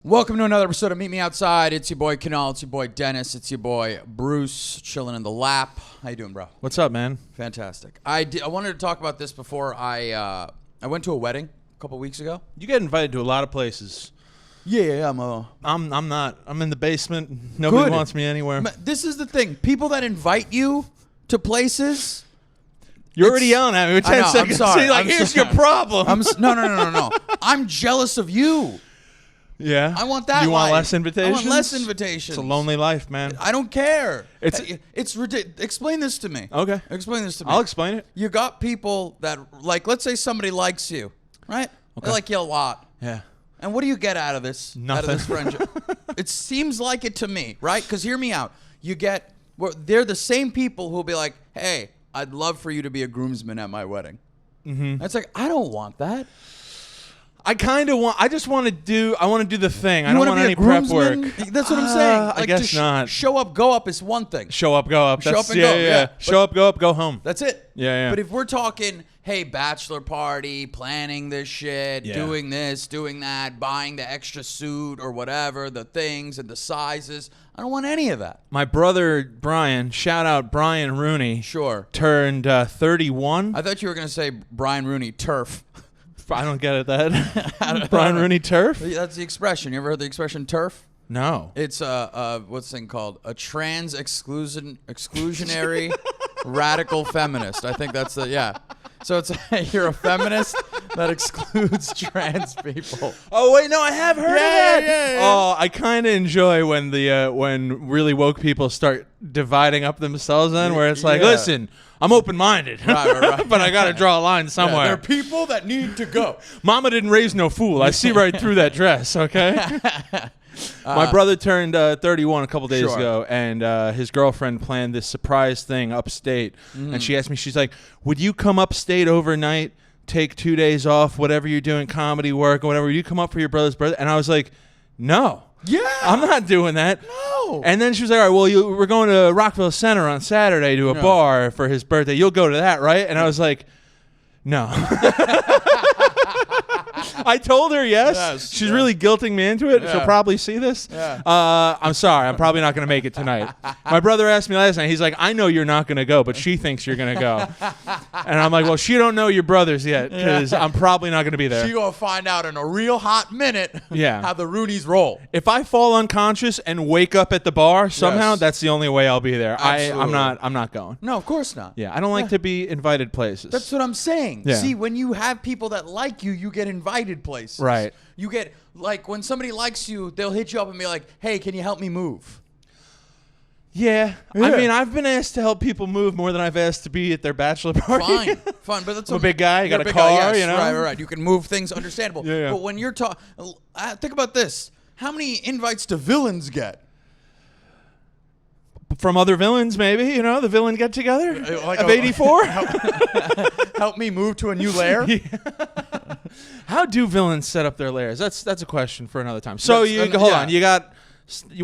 Welcome to another episode of Meet Me Outside. It's your boy Kunal. It's your boy Dennis. It's your boy Bruce, chilling in the lap. How you doing, bro? What's up, man? Fantastic. I wanted to talk about this before. I went to a wedding a couple weeks ago. You get invited to a lot of places. Yeah, I'm not. I'm in the basement. Nobody wants me anywhere. This is the thing. People that invite you to places. You're already yelling at me with 10 seconds. I'm sorry. So like, here's your problem. No. I'm jealous of you. Yeah. I want that. You want life. less invitations? I want less invitations. It's a lonely life, man. I don't care. It's ridiculous. Explain this to me. Okay. Explain this to me. I'll explain it. You got people that, like, let's say somebody likes you, right? Okay. They like you a lot. Yeah. And what do you get out of this? Nothing. Out of this friendship? It seems like it to me, right? Because hear me out. They're the same people who'll be like, hey, I'd love for you to be a groomsman at my wedding. Mm-hmm. It's like, I don't want that. I want to do the thing. I don't want any prep work. That's what I'm saying. Like, I guess not. Show up, go up is one thing. Show up, go up. Show up and go. Yeah. Show up, go up, go home. That's it. Yeah. But if we're talking, hey, bachelor party, planning this shit, doing this, doing that, buying the extra suit or whatever, the things and the sizes, I don't want any of that. My brother Brian, shout out Brian Rooney. Sure. Turned 31. I thought you were going to say Brian Rooney turf. I don't get it, that. Brian Rooney turf? That's the expression. You ever heard the expression turf? No. It's what's the thing called? A trans exclusionary radical feminist. I think that's So it's you're a feminist that excludes trans people. Oh wait, no, I have heard of that. Yeah. Oh, I kind of enjoy when when really woke people start dividing up themselves. Where it's like, listen, I'm open-minded, right. but I got to draw a line somewhere. There are people that need to go. Mama didn't raise no fool. I see right through that dress. Okay. My brother turned 31 a couple days ago, and his girlfriend planned this surprise thing upstate. And she asked me, she's like, would you come upstate overnight, take 2 days off, whatever you're doing, comedy work or whatever, would you come up for your brother's birthday? And I was like, no. Yeah. I'm not doing that. No. And then she was like, all right, well, we're going to Rockville Center on Saturday to a bar for his birthday. You'll go to that, right? And I was like, no. I told her yes. She's really guilting me into it. She'll probably see this. Yeah. I'm sorry. I'm probably not going to make it tonight. My brother asked me last night. He's like, I know you're not going to go, but she thinks you're going to go. And I'm like, well, she don't know your brothers yet because I'm probably not going to be there. She's going to find out in a real hot minute how the Rooneys roll. If I fall unconscious and wake up at the bar somehow, that's the only way I'll be there. I'm not going. No, of course not. Yeah, I don't like to be invited places. That's what I'm saying. Yeah. See, when you have people that like you, you get invited places. Right. You get, like, when somebody likes you, they'll hit you up and be like, hey, can you help me move? Yeah. I mean, I've been asked to help people move more than I've asked to be at their bachelor party. Fine. But that's I'm a big guy. You got a car, car, you know? Right. You can move things, understandable. Yeah. But when you're talking, think about this. How many invites do villains get? From other villains, maybe, you know, the villain get together like of 84. Help me move to a new lair. Yeah. How do villains set up their lairs? That's a question for another time. So hold on.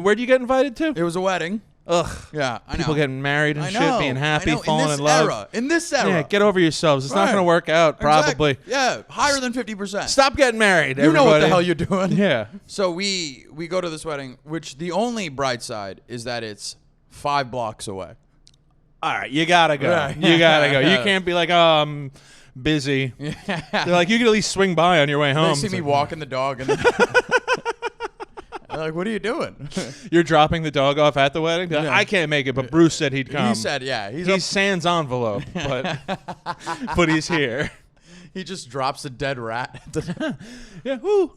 Where do you get invited to? It was a wedding. Ugh. Yeah, I know. People getting married and shit, being happy, falling in love. In this era. Yeah, get over yourselves. It's not going to work out, probably. Exactly. Yeah, higher than 50%. Stop getting married, everybody. You know what the hell you're doing. Yeah. So we go to this wedding, which the only bright side is that it's 5 blocks away. All right, you gotta go. Right. You gotta go. You can't be like, oh, I'm busy. Yeah. They're like, you can at least swing by on your way home. They see me walking the dog, and they're like, what are you doing? You're dropping the dog off at the wedding? Like, I can't make it, but Bruce said he'd come. He said, yeah. He's sans envelope, but he's here. He just drops a dead rat. Yeah. Woo.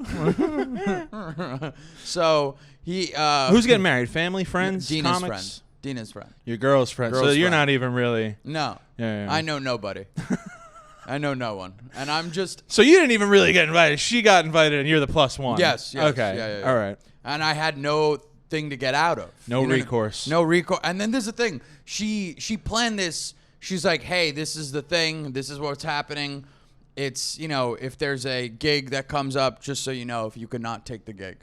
So he. Who's getting married? Family, friends, Dina's comics? friend. Dina's friend. Your girl's friend. So you're not even really. No. Yeah. I know nobody. I know no one, and I'm just. So you didn't even really get invited. She got invited, and you're the plus one. Yes. Okay. Yeah. All right. And I had no thing to get out of. No recourse. No recourse. And then there's the thing. She planned this. She's like, hey, this is the thing. This is what's happening. It's, if there's a gig that comes up, just so you know, if you could not take the gig.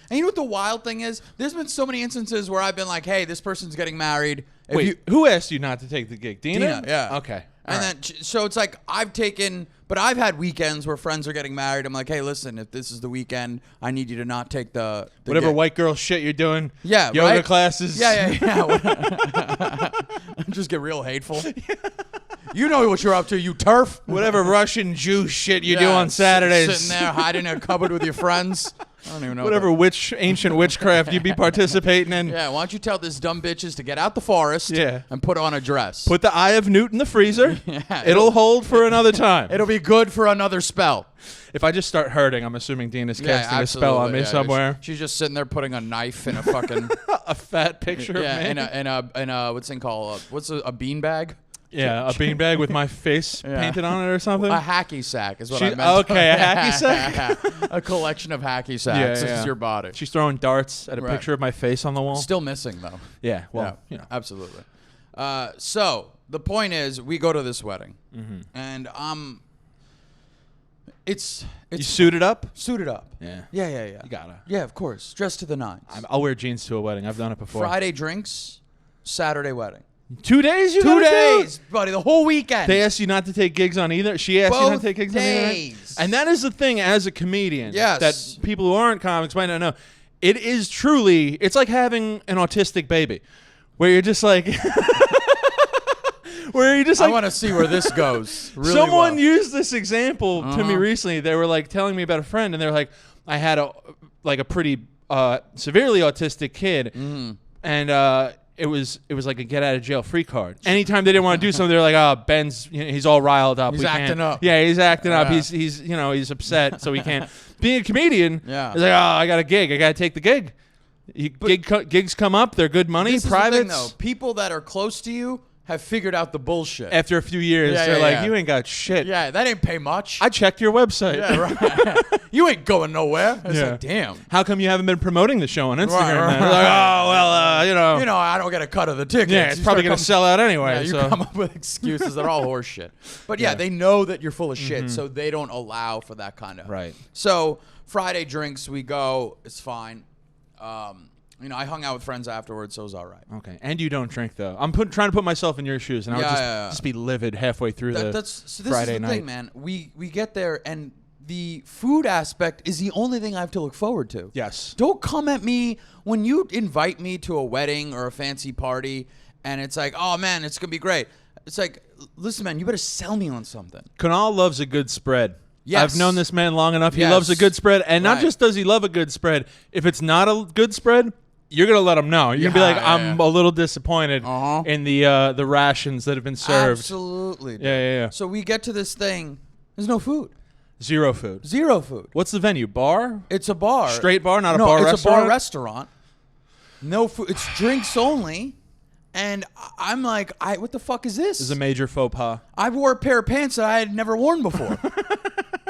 And you know what the wild thing is? There's been so many instances where I've been like, hey, this person's getting married. Wait, who asked you not to take the gig? Dina? Yeah. Okay. And then, so it's like I've had weekends where friends are getting married. I'm like, hey, listen, if this is the weekend, I need you to not take the whatever white girl shit you're doing. Yeah, yoga right? classes. Yeah. Just get real hateful. You know what you're up to, you turf. Whatever Russian Jew shit you do on Saturdays. Sitting there hiding in a cupboard with your friends. I don't even know. Whatever ancient witchcraft you be participating in. Yeah, why don't you tell this dumb bitches to get out the forest and put on a dress. Put the Eye of Newt in the freezer. It'll hold for another time. It'll be good for another spell. If I just start hurting, I'm assuming Dean is casting a spell on me somewhere. She's just sitting there putting a knife in a fucking... a fat picture of me. in a what's it called? What's a beanbag? Yeah, a beanbag with my face painted on it or something. A hacky sack is what I meant. Okay, a hacky sack? A collection of hacky sacks. This is your body. She's throwing darts at a picture of my face on the wall. Still missing, though. Yeah, well, Absolutely. So, the point is, we go to this wedding. And it's you suited up? Suited up. Yeah. Yeah. You gotta. Yeah, of course. Dressed to the nines. I'll wear jeans to a wedding. I've done it before. Friday drinks, Saturday wedding. 2 days? 2 days, buddy. The whole weekend. They asked you not to take gigs on either. She asked you not to take gigs on either. And that is the thing as a comedian. Yes. That people who aren't comics might not know. It is truly, it's like having an autistic baby, where you're just like, I want to see where this goes. Really someone well. used this example to me recently. They were like telling me about a friend, and they were like, I had a pretty severely autistic kid, and it was like a get out of jail free card. Anytime they didn't want to do something, they're like, "Oh, Ben's he's all riled up. He's acting up. Yeah, he's acting up. He's he's upset, so he can't." Being a comedian, he's like, "Oh, I got a gig. I got to take the gig." Gigs come up. They're good money. Privates. Is the thing, though. People that are close to you have figured out the bullshit. After a few years, they're like, you ain't got shit. Yeah, that ain't pay much. I checked your website. Yeah, right. You ain't going nowhere. It's like, damn. How come you haven't been promoting the show on Instagram? Right. Like, oh, well, I don't get a cut of the tickets. Yeah, it's probably going to sell out anyway. Yeah, you come up with excuses that are all horse shit. But they know that you're full of shit, so they don't allow for that kind of. Right. So Friday drinks, we go. It's fine. I hung out with friends afterwards, so it was all right. Okay. And you don't drink, though. I'm trying to put myself in your shoes, and I would just be livid halfway through so Friday this night. is the thing, man. We get there, and the food aspect is the only thing I have to look forward to. Yes. Don't come at me when you invite me to a wedding or a fancy party, and it's like, oh, man, it's going to be great. It's like, listen, man, you better sell me on something. Kunal loves a good spread. Yes. I've known this man long enough. He loves a good spread. And not just does he love a good spread, if it's not a good spread, you're going to let him know. You're going to be like, I'm a little disappointed in the rations that have been served. Absolutely. Dude. Yeah. So we get to this thing. There's no food. Zero food. What's the venue? Bar? It's a bar. Straight bar, not a bar restaurant? It's a bar restaurant. No food. It's drinks only. And I'm like, what the fuck is this? This is a major faux pas. I wore a pair of pants that I had never worn before.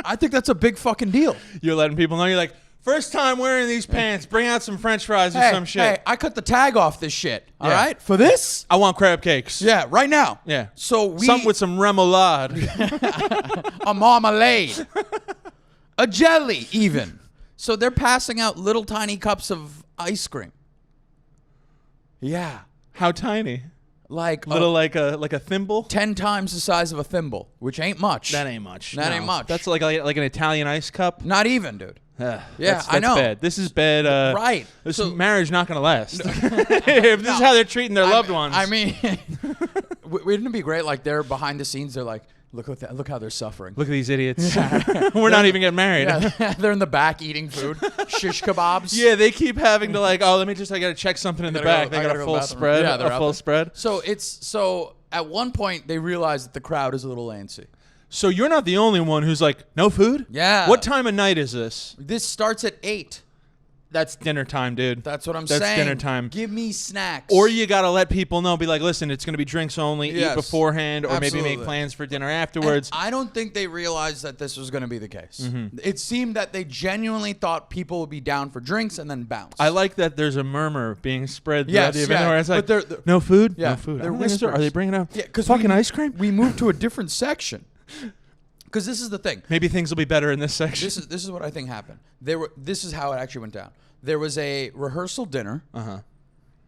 I think that's a big fucking deal. You're letting people know. You're like, first time wearing these pants. Bring out some French fries or some shit. Hey, I cut the tag off this shit. All right? For this? I want crab cakes. Yeah, right now. Yeah. So Something with some remoulade. A marmalade. A jelly, even. So they're passing out little tiny cups of ice cream. Yeah. How tiny? Like little, like a thimble? 10 times the size of a thimble, which ain't much. That ain't much. Ain't much. That's like an Italian ice cup? Not even, dude. That's I know. Bad. This is bad. Right. This marriage not going to last. If this is how they're treating their loved ones. I mean, wouldn't it be great? Like, they're behind the scenes. They're like, look how they're suffering. Look at these idiots. We're not even getting married. Yeah, they're in the back eating food. Shish kebabs. Yeah, they keep having to like, I got to check something in the back. They got a full spread. Yeah, a full spread. So at one point, they realize that the crowd is a little antsy. So you're not the only one who's like, no food? Yeah. What time of night is this? This starts at 8. That's dinner time, dude. That's what I'm saying. That's dinner time. Give me snacks. Or you got to let people know, be like, listen, it's going to be drinks only, eat beforehand, or maybe make plans for dinner afterwards. And I don't think they realized that this was going to be the case. It seemed that they genuinely thought people would be down for drinks and then bounce. I like that there's a murmur being spread throughout the event where it's like, they're, no food? Yeah, no food. They're whispers. Are they bringing out because fucking ice cream? We moved to a different section. Because this is the thing. Maybe things will be better in this section. This is what I think happened. This is how it actually went down. There was a rehearsal dinner,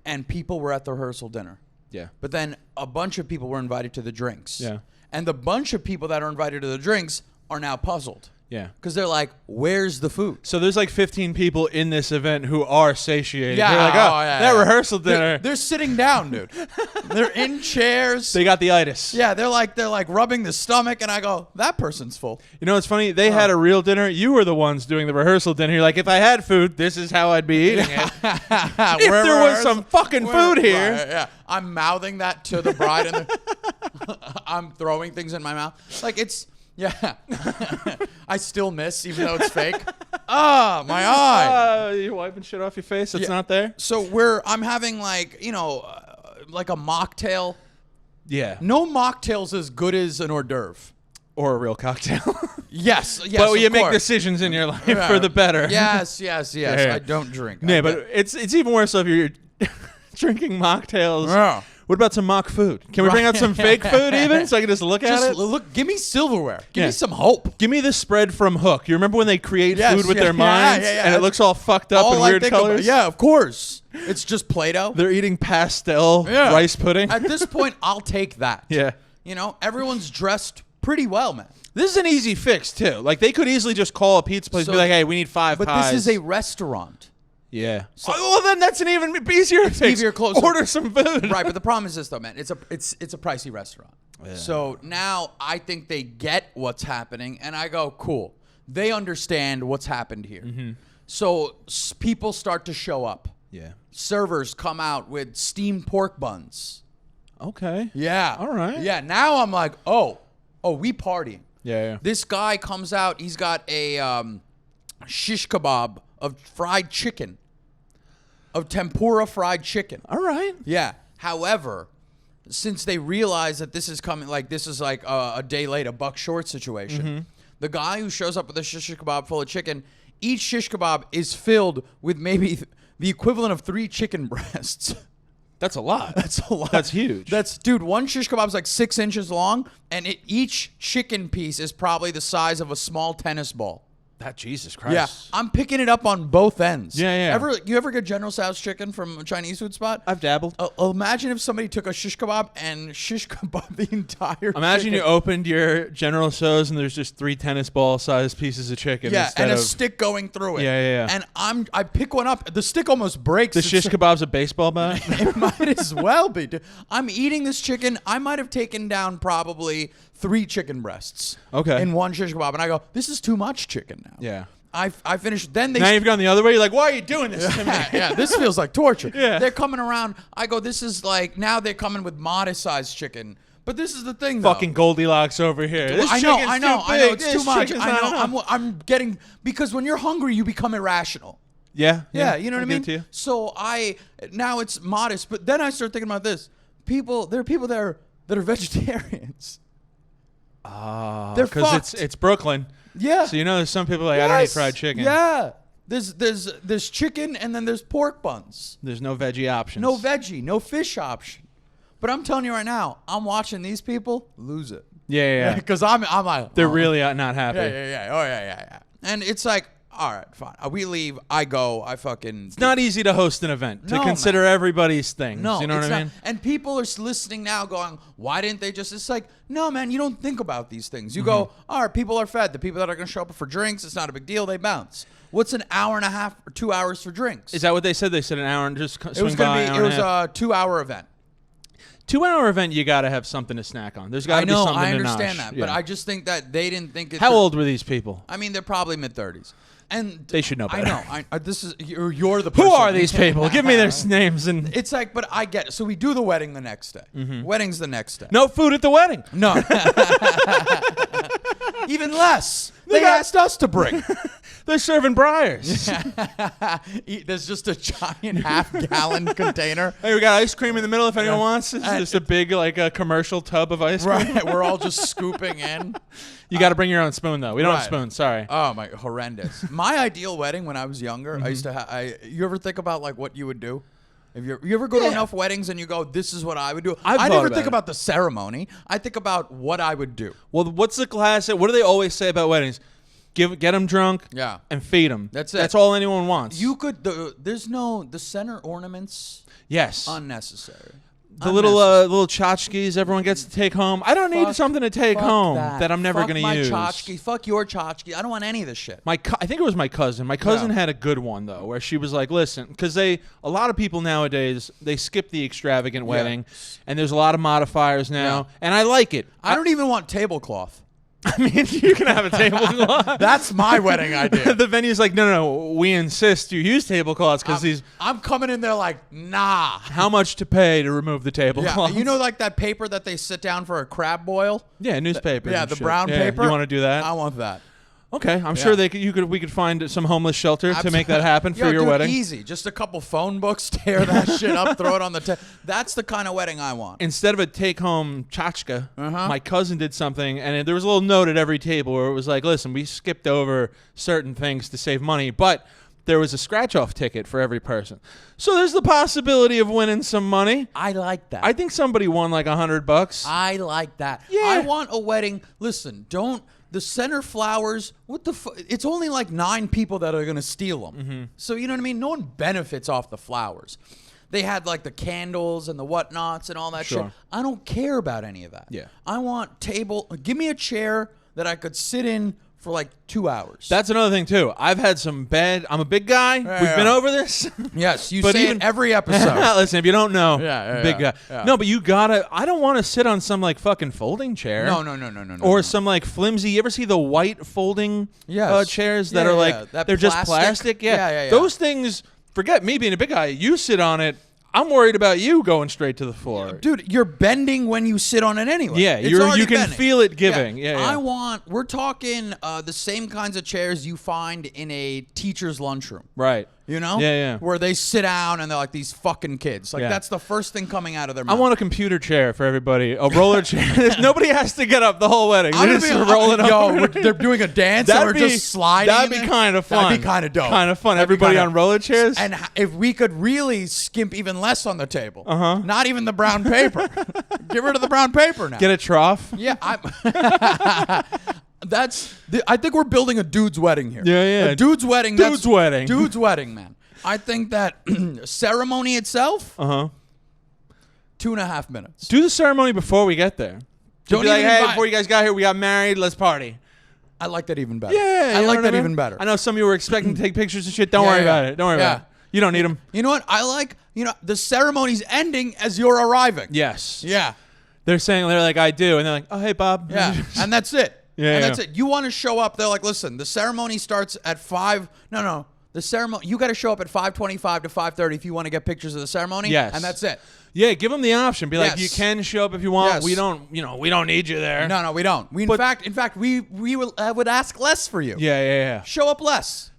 and people were at the rehearsal dinner. Yeah. But then a bunch of people were invited to the drinks. Yeah. And the bunch of people that are invited to the drinks are now puzzled. Yeah. Because they're like, where's the food? So there's like 15 people in this event who are satiated. Yeah. They're like, that rehearsal dinner. They're sitting down, dude. They're in chairs. They got the itis. Yeah, they're like rubbing the stomach, and I go, that person's full. You know what's funny? They had a real dinner. You were the ones doing the rehearsal dinner. You're like, if I had food, this is how I'd be eating it. If there was some fucking food here. Right, yeah, I'm mouthing that to the bride, and I'm throwing things in my mouth. Like it's. Yeah. I still miss, even though it's fake. Ah, my eye. You wiping shit off your face? It's not there? So I'm having like a mocktail. Yeah. No mocktail's as good as an hors d'oeuvre. Or a real cocktail. Yes. But you make decisions in your life for the better. Yes. Yeah. I don't drink. Yeah, but it's even worse if you're drinking mocktails. Yeah. What about some mock food? Can we bring out some fake food even so I can just look at it? Look, give me silverware. Give me some hope. Give me the spread from Hook. You remember when they create food with their minds and it looks all fucked up and weird colors? Yeah, of course. It's just Play-Doh. They're eating pastel rice pudding. At this point, I'll take that. Yeah. Everyone's dressed pretty well, man. This is an easy fix, too. Like, they could easily just call a pizza place and be like, hey, we need 5 pies. But this is a restaurant. Yeah. Well, then that's an even easier fix. Easier closer. Order some food. Right, but the problem is this, though, man. It's a pricey restaurant. Yeah. So now I think they get what's happening, and I go, cool. They understand what's happened here. Mm-hmm. So people start to show up. Yeah. Servers come out with steamed pork buns. Okay. Yeah. All right. Yeah, now I'm like, oh, we partying. Yeah. This guy comes out. He's got a shish kebab of fried chicken. Of tempura fried chicken. All right. Yeah. However, since they realize that this is coming, like this is like a day late, a buck short situation, the guy who shows up with a shish kebab full of chicken, each shish kebab is filled with maybe the equivalent of 3 chicken breasts. That's a lot. That's a lot. That's huge. Dude, one shish kebab is like 6 inches long, and each chicken piece is probably the size of a small tennis ball. Jesus Christ. Yeah, I'm picking it up on both ends. Yeah. You ever get General Tso's chicken from a Chinese food spot? I've dabbled. Imagine if somebody took a shish kebab and shish kebab the entire Imagine chicken. you opened your General Tso's and there's just 3 tennis ball sized pieces of chicken. Yeah, and a stick going through it. Yeah. And I pick one up. The stick almost breaks. The shish kebab's a baseball bat? It might as well be. Dude. I'm eating this chicken. I might have taken down probably 3 chicken breasts. Okay. In one shish kebab. And I go, this is too much chicken now. Yeah. I finished. Then now you've gone the other way. You're like, why are you doing this to me? Yeah, this feels like torture. Yeah. They're coming around. I go, this is like, now they're coming with modest-sized chicken. But this is the thing, though. Fucking Goldilocks over here. This I know. It's too much. I know. I'm getting, because when you're hungry, you become irrational. Yeah, you know what I mean? To you. So now it's modest. But then I start thinking about this. There are people that are vegetarians. They're because it's Brooklyn. Yeah. So there's some people like, I don't eat fried chicken. Yeah. There's chicken and then there's pork buns. There's no veggie options. No veggie, no fish option. But I'm telling you right now, I'm watching these people lose it. Yeah. Because I'm like, they're really not happy. Yeah. Oh yeah. And it's like, all right, fine. We leave. I go. I fucking. It's not easy to host an event to consider everybody's things. No, you know what I mean? And people are listening now, going, "Why didn't they just?" It's like, no, man. You don't think about these things. You go, all right. People are fed. The people that are going to show up for drinks, it's not a big deal. They bounce. What's an hour and a half or 2 hours for drinks? Is that what they said? They said an hour and just swing it was by. It was a 2-hour event. 2-hour event, you got to have something to snack on. There's got to be something to I understand nosh. that, but I just think that they didn't think it. How old were these people? I mean, they're probably mid-30s. And they should know better. I know. This is you're the person. Who are these people? Give me their names. And it's like, but I get it. So we do the wedding the next day. Wedding's the next day. No food at the wedding. No. Even less. They asked us to bring. They're serving briars. There's just a giant half-gallon container. Hey, we got ice cream in the middle if anyone wants. It's just a big, like a commercial tub of ice cream. Right. We're all just scooping in. You got to bring your own spoon, though. We don't have spoons. Sorry. Oh, my. Horrendous. My ideal wedding when I was younger, I used to you ever think about, like, what you would do? If you ever go to enough weddings and you go, this is what I would do. I never think about the ceremony. I think about what I would do. Well, what's the classic? What do they always say about weddings? Get them drunk, and feed them. That's it. That's all anyone wants. You could. There's no the center ornaments. Yes. Unnecessary. The little tchotchkes everyone gets to take home. I don't need something to take home that I'm never going to use. Fuck my tchotchke. Fuck your tchotchke. I don't want any of this shit. I think it was my cousin. My cousin had a good one, though, where she was like, listen, because a lot of people nowadays, they skip the extravagant wedding, and there's a lot of modifiers now, and I like it. I don't even want tablecloth. I mean, you can have a tablecloth. That's my wedding idea. The venue's like, no, we insist you use tablecloths because I'm coming in there like, nah. How much to pay to remove the tablecloth? Yeah, you know, like that paper that they sit down for a crab boil? Yeah, newspaper. The brown paper. You want to do that? I want that. Okay, I'm sure we could find some homeless shelter to make that happen for your wedding. Easy, just a couple phone books, tear that shit up, throw it on the table. That's the kind of wedding I want. Instead of a take-home tchotchke, my cousin did something, and there was a little note at every table where it was like, listen, we skipped over certain things to save money, but there was a scratch-off ticket for every person. So there's the possibility of winning some money. I like that. I think somebody won like $100. I like that. Yeah. I want a wedding. Listen, the center flowers, what the fuck? It's only like 9 people that are going to steal them. So, you know what I mean? No one benefits off the flowers. They had like the candles and the whatnots and all that shit. I don't care about any of that. Yeah. I want give me a chair that I could sit in for like 2 hours. That's another thing, too. I've had some bad... I'm a big guy. We've been over this. Yes, you say it every episode. Listen, if you don't know, big guy. Yeah. No, but you gotta... I don't want to sit on some, like, fucking folding chair. No. Or some, like, flimsy... You ever see the white folding chairs that are, like... They're just plastic? Yeah. Those things... Forget me being a big guy. You sit on it... I'm worried about you going straight to the floor. Dude, you're bending when you sit on it anyway. Yeah, you can feel it giving. Yeah. We're talking the same kinds of chairs you find in a teacher's lunchroom. Right. You know? Yeah. Where they sit down and they're like these fucking kids. Like, that's the first thing coming out of their mouth. I want a computer chair for everybody. A roller chair. Nobody has to get up the whole wedding. They're just rolling up. They're doing a dance and we're just sliding. That'd be kind of fun. That'd be kind of dope. Kind of fun. Everybody on roller chairs. And if we could really skimp even less on the table. Not even the brown paper. Get rid of the brown paper now. Get a trough. Yeah. I think we're building a dude's wedding here. Yeah. A dude's wedding. Dude's wedding. Dude's wedding, man. I think that ceremony itself, 2.5 minutes. Do the ceremony before we get there. Don't be like, hey, before you guys got here, we got married. Let's party. I like that even better. Yeah, I like that even better. I know some of you were expecting to take pictures and shit. Don't worry about it. Don't worry about it. You don't need them. You know what? The ceremony's ending as you're arriving. Yes. Yeah. They're like, I do. And they're like, oh, hey, Bob. Yeah. And that's it. That's it. You want to show up. They're like, listen, the ceremony starts at 5. No. The ceremony, you got to show up at 5:25 to 5:30 if you want to get pictures of the ceremony. Yes. And that's it. Yeah, give them the option. Be like, you can show up if you want. Yes. We don't, we don't need you there. No, we don't. In fact, we would ask less for you. Yeah. Show up less.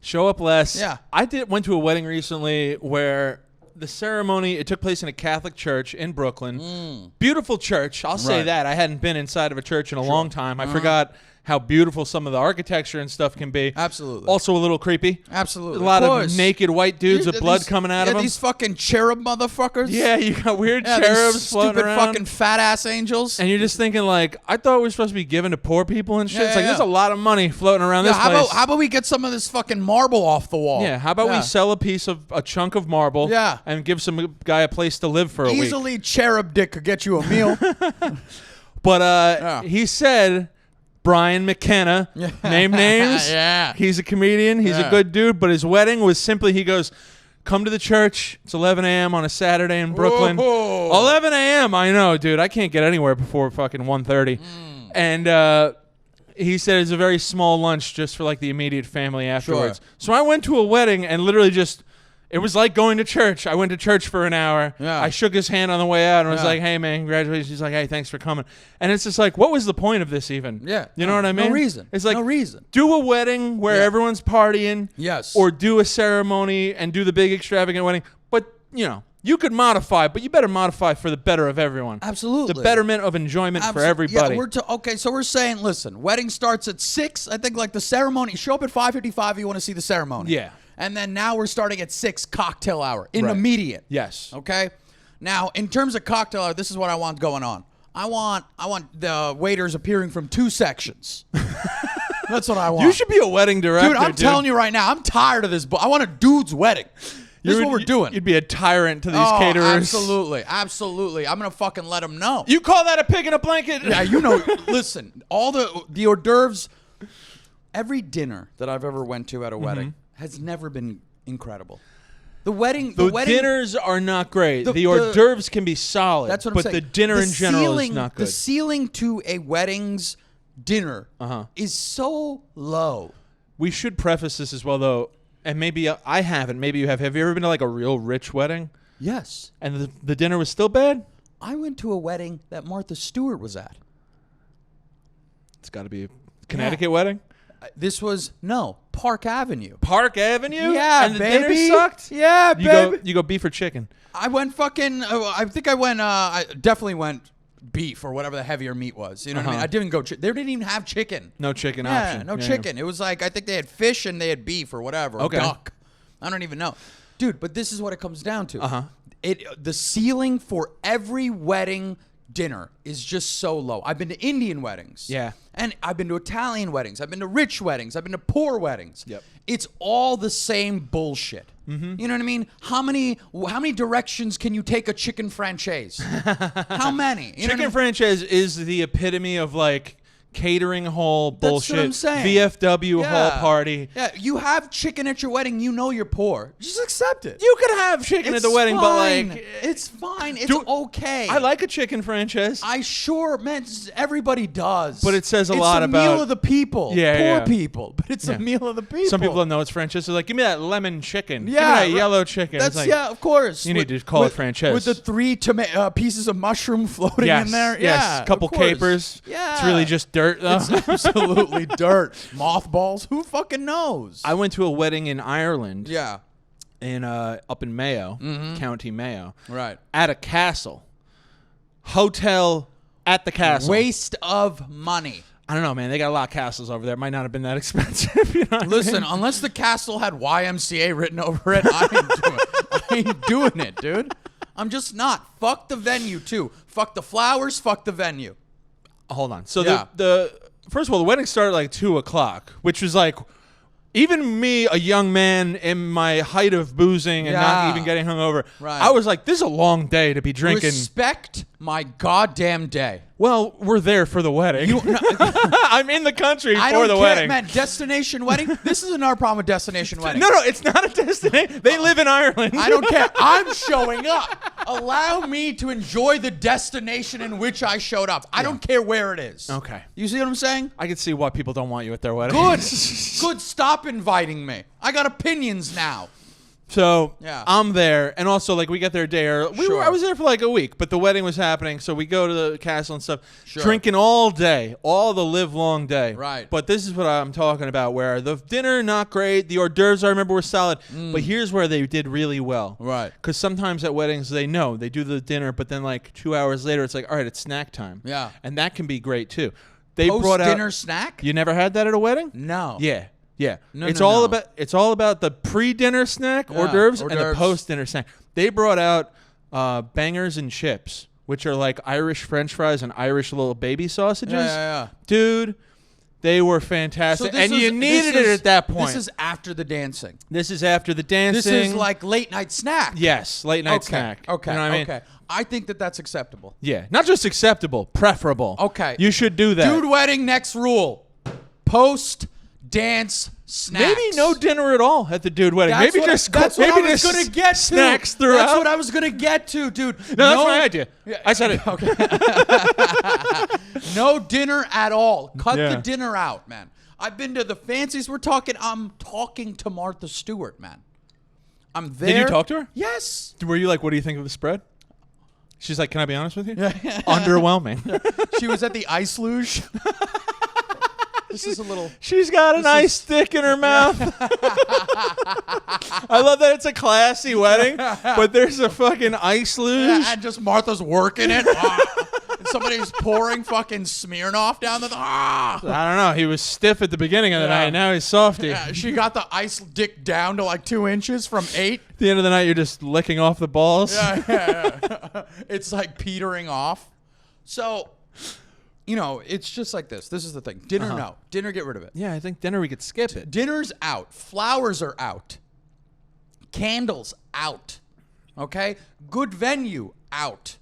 Yeah. I went to a wedding recently where the ceremony, it took place in a Catholic church in Brooklyn. Beautiful church. I'll say that. I hadn't been inside of a church in a long time. I forgot how beautiful some of the architecture and stuff can be. Absolutely. Also a little creepy. Absolutely. A lot of naked white dudes with blood coming out of them. These fucking cherub motherfuckers. Yeah, you got weird cherubs floating around. Stupid fucking fat ass angels. And you're just thinking like, I thought we were supposed to be given to poor people and shit. It's like, there's a lot of money floating around this place. How about we get some of this fucking marble off the wall? Yeah, how about we sell a chunk of marble and give some guy a place to live for a week? Easily cherub dick could get you a meal. But he said... Brian McKenna, name names. He's a comedian. He's a good dude. But his wedding was simply, he goes, come to the church. It's 11 a.m. on a Saturday in Brooklyn. Whoa. 11 a.m. I know, dude. I can't get anywhere before fucking 1:30. And he said it's a very small lunch just for like the immediate family afterwards. So I went to a wedding and literally just... It was like going to church. I went to church for an hour. I shook his hand on the way out and was like, hey, man, congratulations. He's like, hey, thanks for coming. And it's just like, what was the point of this even? Yeah. You know what I mean? No reason. It's like, no reason. Do a wedding where everyone's partying. Yes. Or do a ceremony and do the big extravagant wedding. But, you could modify, but you better modify for the better of everyone. Absolutely. The betterment of enjoyment for everybody. Yeah, so we're saying, listen, wedding starts at 6. I think like the ceremony, show up at 5:55 if you want to see the ceremony. Yeah. And then now we're starting at 6, cocktail hour, immediate. Yes. Okay? Now, in terms of cocktail hour, this is what I want going on. I want the waiters appearing from 2 sections. That's what I want. You should be a wedding director, dude. I'm telling you right now, I'm tired of this. I want a dude's wedding. This is what we're doing. You'd be a tyrant to these caterers. Absolutely. Absolutely. I'm going to fucking let them know. You call that a pig in a blanket? Yeah, you know, listen, all the hors d'oeuvres, every dinner that I've ever went to at a wedding has never been incredible. The wedding dinners are not great. The hors d'oeuvres can be solid. That's what I'm saying. But the dinner in general is not good. The ceiling to a wedding's dinner is so low. We should preface this as well, though, and maybe I haven't. Maybe you have. Have you ever been to like a real rich wedding? Yes. And the dinner was still bad? I went to a wedding that Martha Stewart was at. It's got to be a Connecticut wedding? This was, Park Avenue. Park Avenue? Yeah, and the baby. dinner sucked? Yeah, baby. You go beef or chicken? I went fucking, I think I went, I definitely went beef or whatever the heavier meat was. You know what I mean? I didn't go, they didn't even have chicken. No chicken yeah, option. No chicken. It was like, I think they had fish and they had beef or whatever. Okay. Duck. I don't even know. Dude, but this is what it comes down to. The ceiling for every wedding dinner is just so low. I've been to Indian weddings. Yeah. And I've been to Italian weddings. I've been to rich weddings. I've been to poor weddings. Yep. It's all the same bullshit. You know what I mean? How many directions can you take a chicken franchise? How many? Chicken franchise is the epitome of like catering hall bullshit. That's what I'm saying. VFW hall party. Yeah, you have chicken at your wedding, you know you're poor. Just accept it. You could have chicken at the wedding, but like it's fine. It's okay. I like a chicken franchise. Man, everybody does. But it says a lot about it's a meal of the people. Poor people, but it's a meal of the people. Some people don't know it's franchise. They're like, give me that lemon chicken. Yeah, give me that yellow chicken. That's it's like, of course. You need to call it franchise. With the 3 pieces of mushroom floating in there. Yes, a couple capers. Yeah. It's really just dirt, though. It's absolutely dirt. Mothballs. Who fucking knows? I went to a wedding in Ireland. Yeah. Up in Mayo, County Mayo. Right. At a castle. Hotel at the castle. Waste of money. I don't know, man. They got a lot of castles over there. It might not have been that expensive. You know Listen, unless the castle had YMCA written over it, I ain't doing it, dude. I'm just not. Fuck the venue, too. Fuck the flowers. Fuck the venue. Hold on. So the first of all, the wedding started at like 2:00, which was like, even me, a young man in my height of boozing and not even getting hungover, I was like, this is a long day to be drinking. Respect my goddamn day. Well, we're there for the wedding. I'm in the country for the wedding. Man, destination wedding? This is another problem with destination wedding. No, it's not a destination. They live in Ireland. I don't care. I'm showing up. Allow me to enjoy the destination in which I showed up. I don't care where it is. Okay. You see what I'm saying? I can see why people don't want you at their wedding. Good. Good. Stop inviting me. I got opinions now. So I'm there, and also like we get there a day early. I was there for like a week, but the wedding was happening, so we go to the castle and stuff, drinking all day, all the live long day. Right. But this is what I'm talking about, where the dinner not great, the hors d'oeuvres I remember were solid, but here's where they did really well. Right. Because sometimes at weddings they do the dinner, but then like 2 hours later it's like, all right, it's snack time. Yeah. And that can be great too. They brought out post-dinner snack? You never had that at a wedding? No. Yeah. Yeah, no, it's all about the pre-dinner snack, hors d'oeuvres, and the post-dinner snack. They brought out bangers and chips, which are like Irish French fries and Irish little baby sausages. Yeah. Dude, they were fantastic, and you needed it at that point. This is after the dancing. This is after the dancing. This is like late night snack. Yes, late night snack. Okay. You know what I mean? Okay. I think that's acceptable. Yeah, not just acceptable, preferable. Okay. You should do that. Dude wedding, next rule. Post-dance snacks. Maybe no dinner at all at the dude wedding. That's maybe what just gonna get to. Snacks throughout. That's what I was gonna get to, dude. No, that's my idea. I said it. Okay. No dinner at all. Cut the dinner out, man. I've been to the fancies. I'm talking to Martha Stewart, man. I'm there. Did you talk to her? Yes. Were you like, what do you think of the spread? She's like, can I be honest with you? Underwhelming. She was at the ice luge. This is a little. She's got an ice stick in her mouth. I love that it's a classy wedding, but there's a fucking ice luge. And just Martha's working it. And somebody's pouring fucking Smirnoff down the. I don't know. He was stiff at the beginning of the night. Now he's softy. Yeah, she got the ice dick down to like 2 inches from 8. At the end of the night, you're just licking off the balls. Yeah. It's like petering off. So. You know, it's just like this. This is the thing. Dinner, no. Dinner, get rid of it. Yeah, I think dinner we could skip it. Dinner's out. Flowers are out. Candles out. Okay? Good venue out.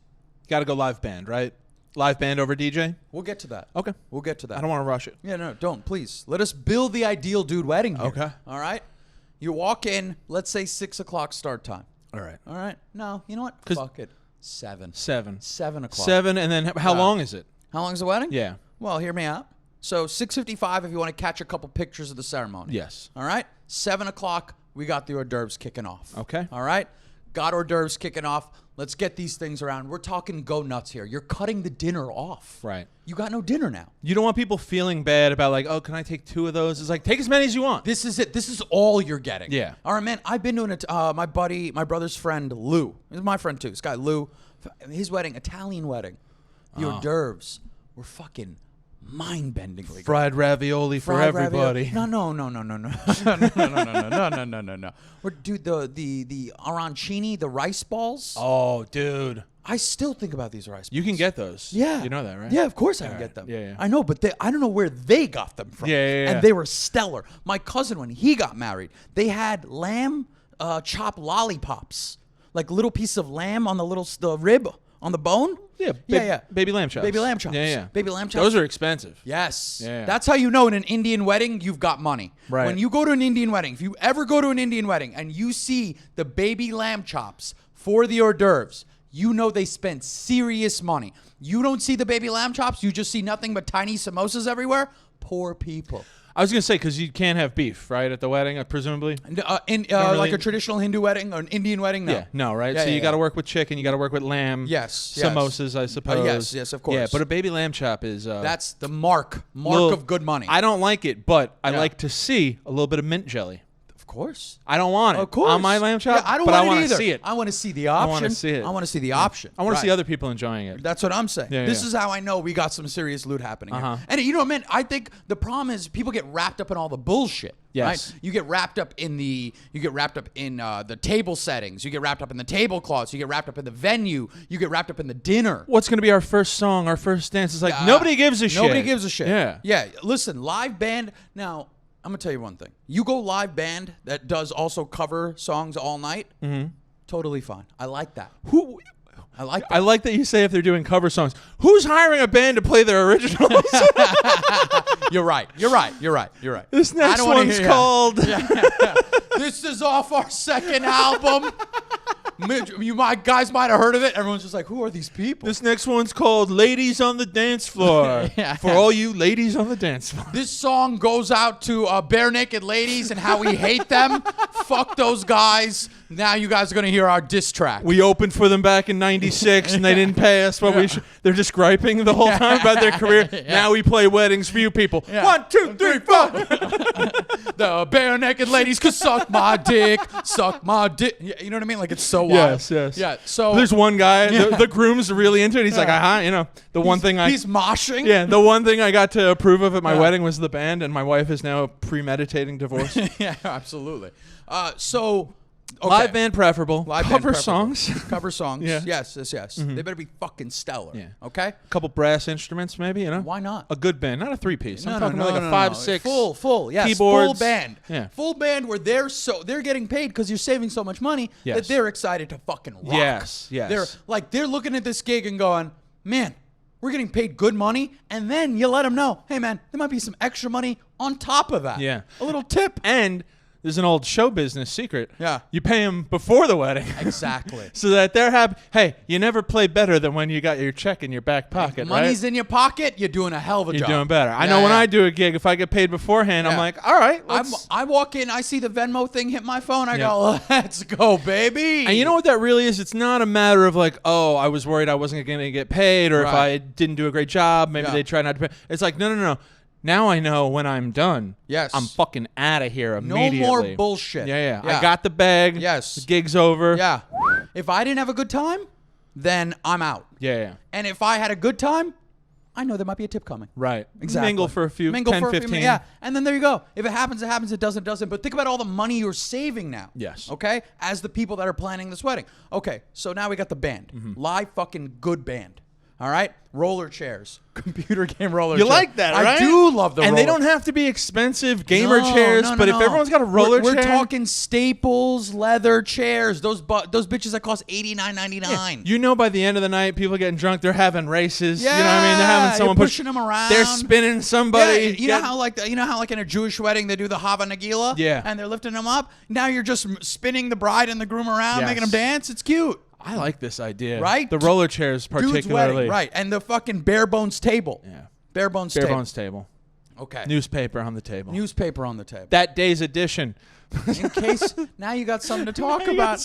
Got to go live band, right? Live band over DJ? We'll get to that. Okay. We'll get to that. I don't want to rush it. Yeah, no, don't. Please. Let us build the ideal dude wedding here. Okay. All right? You walk in, let's say 6 o'clock start time. All right. All right? No, you know what? Fuck it. 7. 7. 7 o'clock. 7, and then how long is it? How long is the wedding? Yeah. Well, hear me out. So 6:55 if you want to catch a couple pictures of the ceremony. Yes. All right? 7 o'clock, we got the hors d'oeuvres kicking off. Okay. All right? Got hors d'oeuvres kicking off. Let's get these things around. We're talking go nuts here. You're cutting the dinner off. Right. You got no dinner now. You don't want people feeling bad about like, oh, can I take 2 of those? It's like, take as many as you want. This is it. This is all you're getting. Yeah. All right, man. I've been doing it. My brother's friend, Lou. He's my friend, too. This guy, Lou. His wedding, Italian wedding. The hors d'oeuvres were fucking mind-bendingly Fried ravioli for everybody. No. No. Or dude, the arancini, the rice balls. Oh, dude. I still think about these rice balls. You can get those. Yeah. You know that, right? Yeah, of course I can get them. Yeah. I know, but I don't know where they got them from. Yeah. And they were stellar. My cousin, when he got married, they had lamb chop lollipops. Like little piece of lamb on the rib on the bone. Yeah. Baby lamb chops. Baby lamb chops. Yeah. Baby lamb chops. Those are expensive. Yes. Yeah. That's how you know in an Indian wedding, you've got money. Right. When you go to an Indian wedding, if you ever go to an Indian wedding and you see the baby lamb chops for the hors d'oeuvres, you know they spent serious money. You don't see the baby lamb chops. You just see nothing but tiny samosas everywhere. Poor people. I was going to say, because you can't have beef, right, at the wedding, presumably? Like a traditional Hindu wedding or an Indian wedding? No. Yeah, no, right? Yeah, so you got to work with chicken, you got to work with lamb. Yes. Samosas, I suppose. Yes, of course. Yeah, but a baby lamb chop is... that's the mark of good money. I don't like it, but I like to see a little bit of mint jelly. Of course. I don't want it Of course. on my lamb chop, Yeah, I don't but want I want it either. to see it. I want to see the option. I want to see it. I want to see the option. I want to see Right. other people enjoying it. That's what I'm saying. Yeah, this yeah. is how I know we got some serious loot happening Uh-huh. here. And you know, man, I think the problem is people get wrapped up in all the bullshit. Yes. Right? You get wrapped up in the table settings. You get wrapped up in the tablecloths. You get wrapped up in the venue. You get wrapped up in the dinner. What's going to be our first song, our first dance? It's like, nobody gives a shit. Nobody gives a shit. Yeah. Yeah. Listen, live band. Now, I'm going to tell you one thing. You go live band that does also cover songs all night, totally fine. I like that. I like that. I like that you say if they're doing cover songs. Who's hiring a band to play their originals? You're right. This next I don't wanna one's hear- called... This is off our second album. Guys might have heard of it. Everyone's just like, who are these people? This next one's called Ladies on the Dance Floor. Yeah. For all you ladies on the dance floor. This song goes out to bare naked ladies and how we hate them. Fuck those guys. Now you guys are going to hear our diss track. We opened for them back in 96 and they didn't pay us what we should. They're just griping the whole time about their career. Now we play weddings for you people. Yeah. 1, 2, 3, 4. The bare naked ladies could suck my dick. Suck my dick. Yeah, you know what I mean? Like, it's so wild. Yes. Yeah, so... There's one guy, the groom's really into it. He's like, the one thing He's moshing? Yeah, the one thing I got to approve of at my wedding was the band, and my wife is now premeditating divorce. Yeah, absolutely. So... Okay. Live band preferable. Live band Cover preferable. songs. Cover songs. Yeah. Yes. They better be fucking stellar. Yeah. Okay? A couple brass instruments, maybe, Why not? A good band, not a 3-piece. I'm talking about like a 5, 6. Full, yes. Keyboards. Full band. Yeah. Full band where they're getting paid because you're saving so much money that Yes. they're excited to fucking rock. Yes. They're looking at this gig and going, man, we're getting paid good money, and then you let them know, hey man, there might be some extra money on top of that. Yeah. A little tip. And there's an old show business secret. Yeah. You pay them before the wedding. Exactly. So that they're happy. Hey, you never play better than when you got your check in your back pocket, Money's right? in your pocket, you're doing a hell of a You're job. doing better. I know when I do a gig, if I get paid beforehand, I'm Yeah. like, all right, I walk in, I see the Venmo thing hit my phone, I go, let's go, baby. And you know what that really is? It's not a matter of like, oh, I was worried I wasn't going to get paid, or if Right. I didn't do a great job, maybe they'd try not to pay. It's like, no. Now I know when I'm done. Yes. I'm fucking out of here No immediately. more bullshit. Yeah. I got the bag. Yes. The gig's over. Yeah. If I didn't have a good time, then I'm out. Yeah. And if I had a good time, I know there might be a tip coming. Right. Exactly. Mingle for a few, 10, for a 15. Yeah. And then there you go. If it happens, it happens. It doesn't, it doesn't. But think about all the money you're saving now. Yes. Okay? As the people that are planning this wedding. Okay. So now we got the band. Live fucking good band. All right, roller chairs, computer game roller. You chairs. like that, right? I do love the. And roller. they don't have to be expensive gamer chairs, but if everyone's got a roller chair, we're talking Staples leather chairs. Those bitches that cost $89.99. You know, by the end of the night, people getting drunk. They're having races. Yeah, you know what I mean? They're having someone pushing them around. They're spinning somebody. Yeah, you know how like in a Jewish wedding they do the Hava Nagila. Yeah, and they're lifting them up. Now you're just spinning the bride and the groom around, making them dance. It's cute. I like this idea. Right? The roller chairs particularly. Dude's wedding, right. And the fucking bare bones table. Yeah. Bare bones table. Okay. Newspaper on the table. Newspaper on the table. That day's edition. In case now you got something to talk about.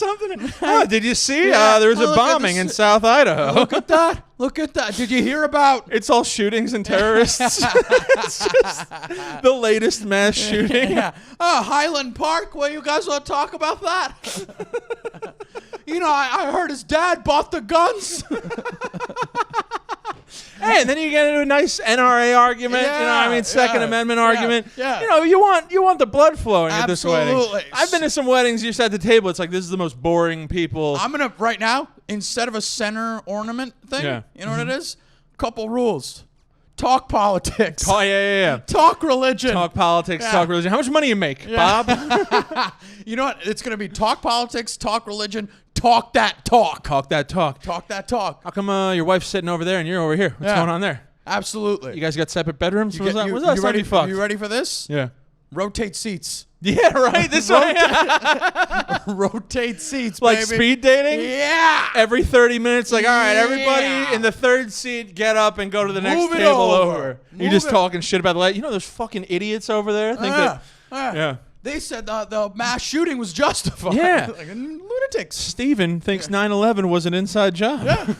Oh, did you see? There was a bombing in South Idaho. Look at that. Look at that. Did you hear about? It's all shootings and terrorists. It's just the latest mass shooting. Yeah. Oh, Highland Park. Well, you guys want to talk about that? You know, I heard his dad bought the guns. Hey, and then you get into a nice NRA argument, you know what I mean, Second Amendment argument. Yeah. You know, you want the blood flowing at this wedding. Absolutely. I've been to some weddings, you're sat at the table, it's like, this is the most boring people. I'm going to, right now, instead of a center ornament thing, you know what it is? Couple rules. Talk politics. Oh, yeah. Talk religion. Talk politics, talk religion. How much money you make, Bob? You know what? It's going to be talk politics, talk religion, talk that talk. Talk that talk. Talk that talk. How come your wife's sitting over there and you're over here? What's going on there? Absolutely. You guys got separate bedrooms? You ready for this? Yeah. Rotate seats. Yeah, right. This way. Rotate seats, like baby. Speed dating? Yeah. Every 30 minutes, like, all right, everybody in the third seat, get up and go to the next table over. You're just talking shit about the light. You know those fucking idiots over there? Yeah. They said the mass shooting was justified. Yeah. Like lunatics. Steven thinks 9/11 was an inside job. Yeah.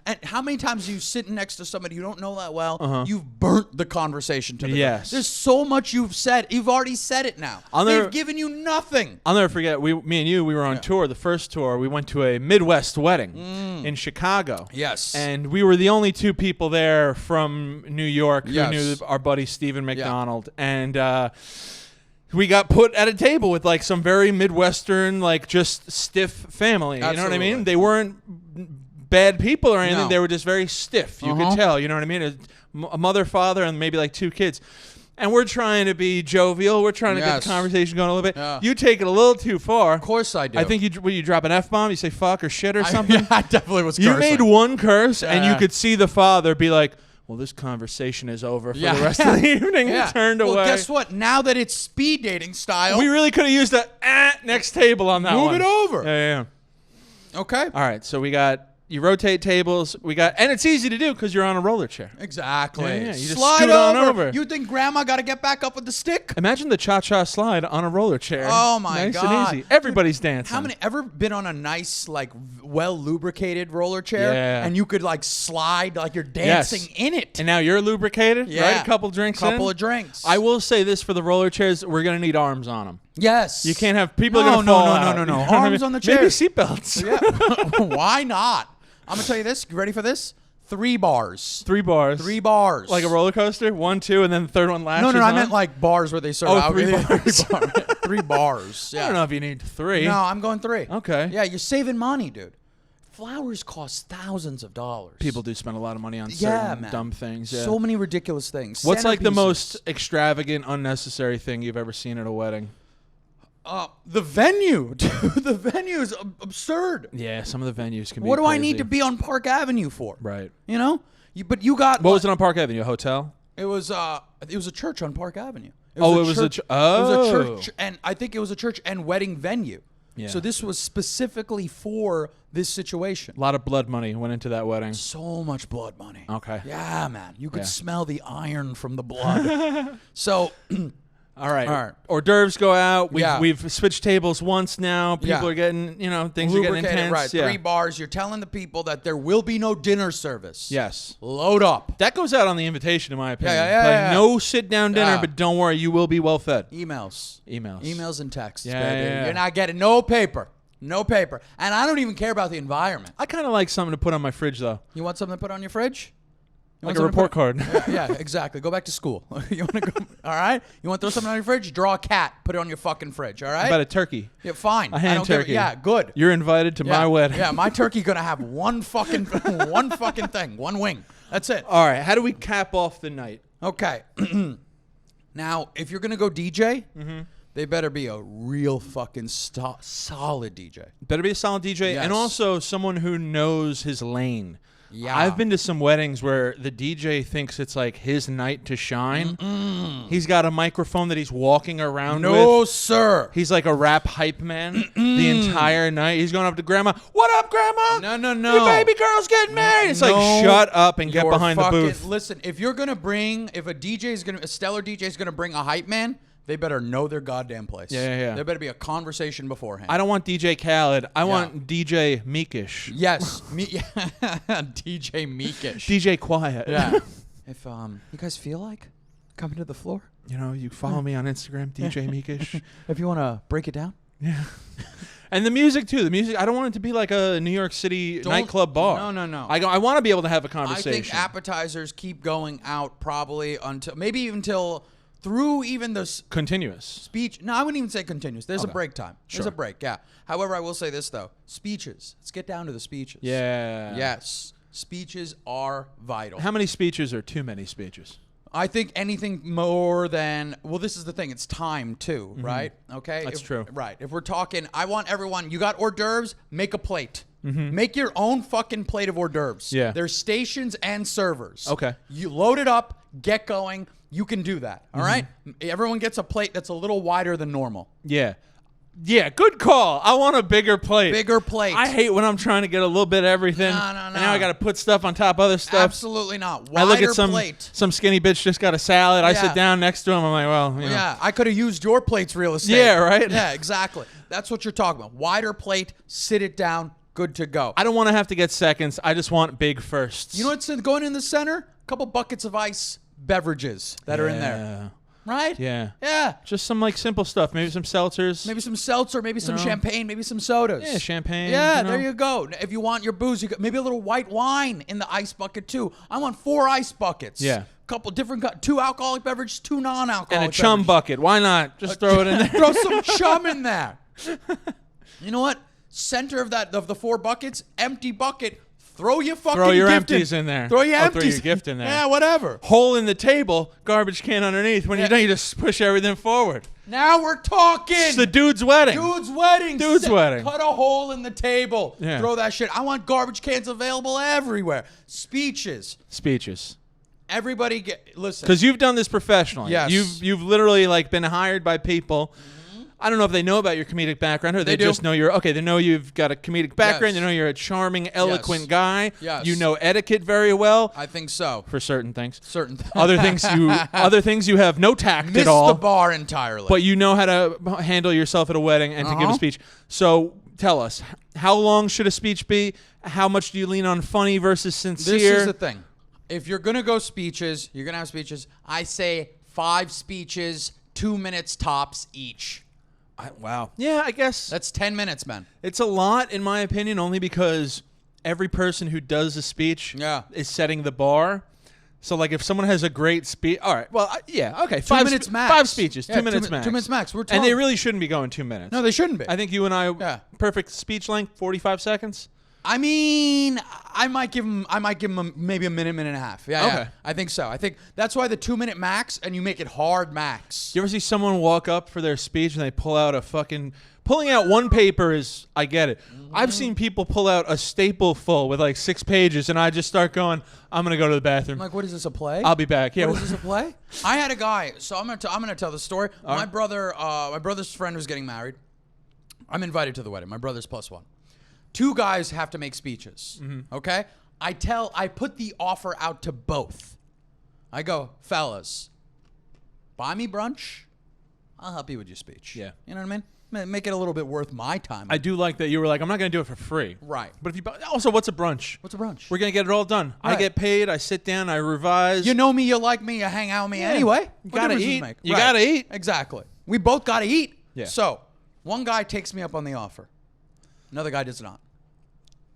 And how many times are you sitting next to somebody you don't know that well, you've burnt the conversation to the ground. There's so much you've said. You've already said it now. They've given you nothing. I'll never forget, me and you, we were on tour, the first tour. We went to a Midwest wedding in Chicago. Yes. And we were the only two people there from New York who knew our buddy Stephen McDonald. And we got put at a table with like some very Midwestern, like just stiff family. You know what I mean? They weren't bad people or anything. They were just very stiff. You could tell. You know what I mean? A mother, father, and maybe like two kids. And we're trying to be jovial. We're trying to get the conversation going a little bit. Yeah. You take it a little too far. Of course I do. I think you drop an F-bomb. You say fuck or shit or something. I definitely was cursing. You made one curse, and you could see the father be like, well, this conversation is over for the rest of the evening. He turned away. Well, guess what? Now that it's speed dating style. We really could have used the next table on that one. Move it over. Yeah. Okay. All right, so you rotate tables. And it's easy to do because you're on a roller chair. Exactly. Yeah, you just slide scoot on over. You think grandma got to get back up with the stick? Imagine the cha-cha slide on a roller chair. Oh, my God. Nice and easy. Everybody's dancing. How many ever been on a nice, like, well-lubricated roller chair? Yeah. And you could, like, slide like you're dancing in it. And now you're lubricated, right? A couple drinks of drinks. I will say this for the roller chairs, we're going to need arms on them. Yes. You can't have people are going to fall out. No. Arms on the chair. Maybe seatbelts. Yeah. Why not? I'm going to tell you this. You ready for this? 3 bars. 3 bars. 3 bars. Like a roller coaster? 1, 2, and then the third one latches No, I on? meant like bars where they serve out. 3 bars. 3 bars. Yeah. I don't know if you need 3. No, I'm going 3. Okay. Yeah, you're saving money, dude. Flowers cost thousands of dollars. People do spend a lot of money on certain dumb things. Yeah. So many ridiculous things. What's like the most extravagant, unnecessary thing you've ever seen at a wedding? The venue, dude. The venue is absurd. Yeah, some of the venues can be What do crazy. I need to be on Park Avenue for? Right. You know? But you got... What was it on Park Avenue? A hotel? It was a church on Park Avenue. It was a church. It was a church, and I think it was a church and wedding venue. Yeah. So this was specifically for this situation. A lot of blood money went into that wedding. So much blood money. Okay. Yeah, man. You could smell the iron from the blood. So... All right. Hors d'oeuvres go out. We've switched tables once now. People are getting, things are getting intense. Right. 3 bars. You're telling the people that there will be no dinner service. Yes. Load up. That goes out on the invitation, in my opinion. Yeah. No sit-down dinner, but don't worry, you will be well fed. Emails and texts, baby. Yeah. You're not getting no paper. No paper. And I don't even care about the environment. I kind of like something to put on my fridge, though. You want something to put on your fridge? Like a report card. Yeah, exactly. Go back to school. You want to go? All right. You want to throw something on your fridge? Draw a cat. Put it on your fucking fridge. All right. How about a turkey? Yeah, fine. A hand turkey. Yeah, good. You're invited to my wedding. Yeah, my turkey gonna have one fucking thing, one wing. That's it. All right. How do we cap off the night? Okay. Now, if you're gonna go DJ, they better be a real fucking solid DJ. Better be a solid DJ, Yes. and also someone who knows his lane. Yeah. I've been to some weddings where the DJ thinks it's like his night to shine. He's got a microphone that he's walking around with. No, sir. He's like a rap hype man the entire night. He's going up to grandma. What up, grandma? No. Your baby girl's getting married. It's like, shut up and get behind the booth. Listen, if a stellar DJ is gonna bring a hype man, they better know their goddamn place. Yeah. There better be a conversation beforehand. I don't want DJ Khaled. I want DJ Meekish. Yes, DJ Meekish. DJ Quiet. Yeah. If you guys feel like coming to the floor, You know, you follow me on Instagram, DJ Meekish. if you want to break it down. Yeah. And the music, too. The music, I don't want it to be like a New York City nightclub bar. No. I want to be able to have a conversation. I think appetizers keep going out probably through even the continuous speech. No, I wouldn't even say continuous. There's a break time. Sure. There's a break, yeah. However, I will say this, though. Speeches. Let's get down to the speeches. Yeah. Yes. Speeches are vital. How many speeches are too many speeches? I think anything more than, well, this is the thing. It's time, too, right? Okay? That's true. Right. If we're talking, I want everyone, you got hors d'oeuvres, make a plate. Make your own fucking plate of hors d'oeuvres. Yeah. There's stations and servers. Okay. You load it up, get going. You can do that. All right? Everyone gets a plate that's a little wider than normal. Yeah. Yeah, good call. I want a bigger plate. Bigger plate. I hate when I'm trying to get a little bit of everything. No. And now I got to put stuff on top of other stuff. Absolutely not. Wider I look at plate. some skinny bitch just got a salad. I Yeah. sit down next to him. I'm like, well, you know. Yeah, I could have used your plate's real estate. Yeah, right? Yeah, exactly. That's what you're talking about. Wider plate, sit it down, good to go. I don't want to have to get seconds. I just want big firsts. You know what's going in the center? A couple buckets of ice beverages that are in there. Right? Yeah. Yeah. Just some like simple stuff. Maybe some seltzers. Maybe some seltzer, maybe some know? champagne, maybe some sodas. Yeah, champagne. Yeah, you know? there you go. If you want your booze, maybe a little white wine in the ice bucket too. I want 4 ice buckets. Yeah. Couple different, 2 alcoholic beverages, 2 non-alcoholic And a chum beverages. bucket. Why not? Just throw it in there. Throw some chum in there. You know what? Center of the 4 buckets, empty bucket. Throw your fucking Throw your gift empties in there. Throw your Throw empties. your gift in there. Yeah, whatever. Hole in the table, garbage can underneath. When you're done, you just push everything forward. Now we're talking. It's the dude's wedding. Dude's wedding. Dude's wedding. Cut a hole in the table. Yeah. Throw that shit. I want garbage cans available everywhere. Speeches. Everybody listen. Because you've done this professionally. Yes. You've literally like been hired by people. I don't know if they know about your comedic background or they do. just know they know you've got a comedic background. Yes. They know you're a charming, eloquent guy. Yes. You know etiquette very well. I think so. For certain things. Other things you have no tact Missed at all. the bar entirely. But you know how to handle yourself at a wedding and to give a speech. So tell us, how long should a speech be? How much do you lean on funny versus sincere? This is the thing. If you're going to go speeches, you're going to have speeches. I say 5 speeches, 2 minutes tops each. Wow. Yeah, I guess. That's 10 minutes, man. It's a lot, in my opinion, only because every person who does a speech is setting the bar. So, like, if someone has a great speech, all right, well, yeah, okay. 2 minutes max. 5 speeches, 2 minutes 2 minutes max. We're and they really shouldn't be going 2 minutes. No, they shouldn't be. I think you and I, perfect speech length, 45 seconds. I mean, I might give him maybe a minute and a half. Yeah, Okay. yeah. I think so. I think that's why the 2 minute max, and you make it hard max. You ever see someone walk up for their speech and they pull out pulling out one paper is, I get it. I've seen people pull out a staple full with like 6 pages and I just start going, I'm going to go to the bathroom. I'm like, what is this, a play? I'll be back. Yeah. What is this, a play? I had a guy, so I'm gonna tell the story. My brother's friend was getting married. I'm invited to the wedding. My brother's +1. 2 guys have to make speeches. Okay? I put the offer out to both. I go, fellas, buy me brunch. I'll help you with your speech. Yeah. You know what I mean? Make it a little bit worth my time. I do like that you were like, I'm not going to do it for free. Right. But if you also, what's a brunch? What's a brunch? We're going to get it all done. Right. I get paid. I sit down. I revise. You know me. You like me. You hang out with me anyway. You got to eat. You Right. got to eat. Exactly. We both got to eat. Yeah. So one guy takes me up on the offer. Another guy does not.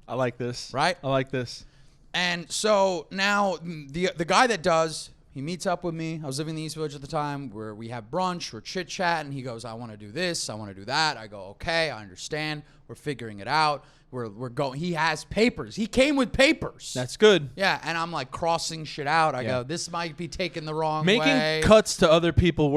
I like this. Right? I like this. And so now the guy that does, he meets up with me. I was living in the East Village at the time, where we have brunch, we're chit-chatting. He goes, I want to do this, I want to do that. I go, okay, I understand. We're figuring it out. We're going. He has papers. He came with papers. That's good. Yeah, and I'm like crossing shit out. I go, this might be taken the wrong way. Making cuts to other people's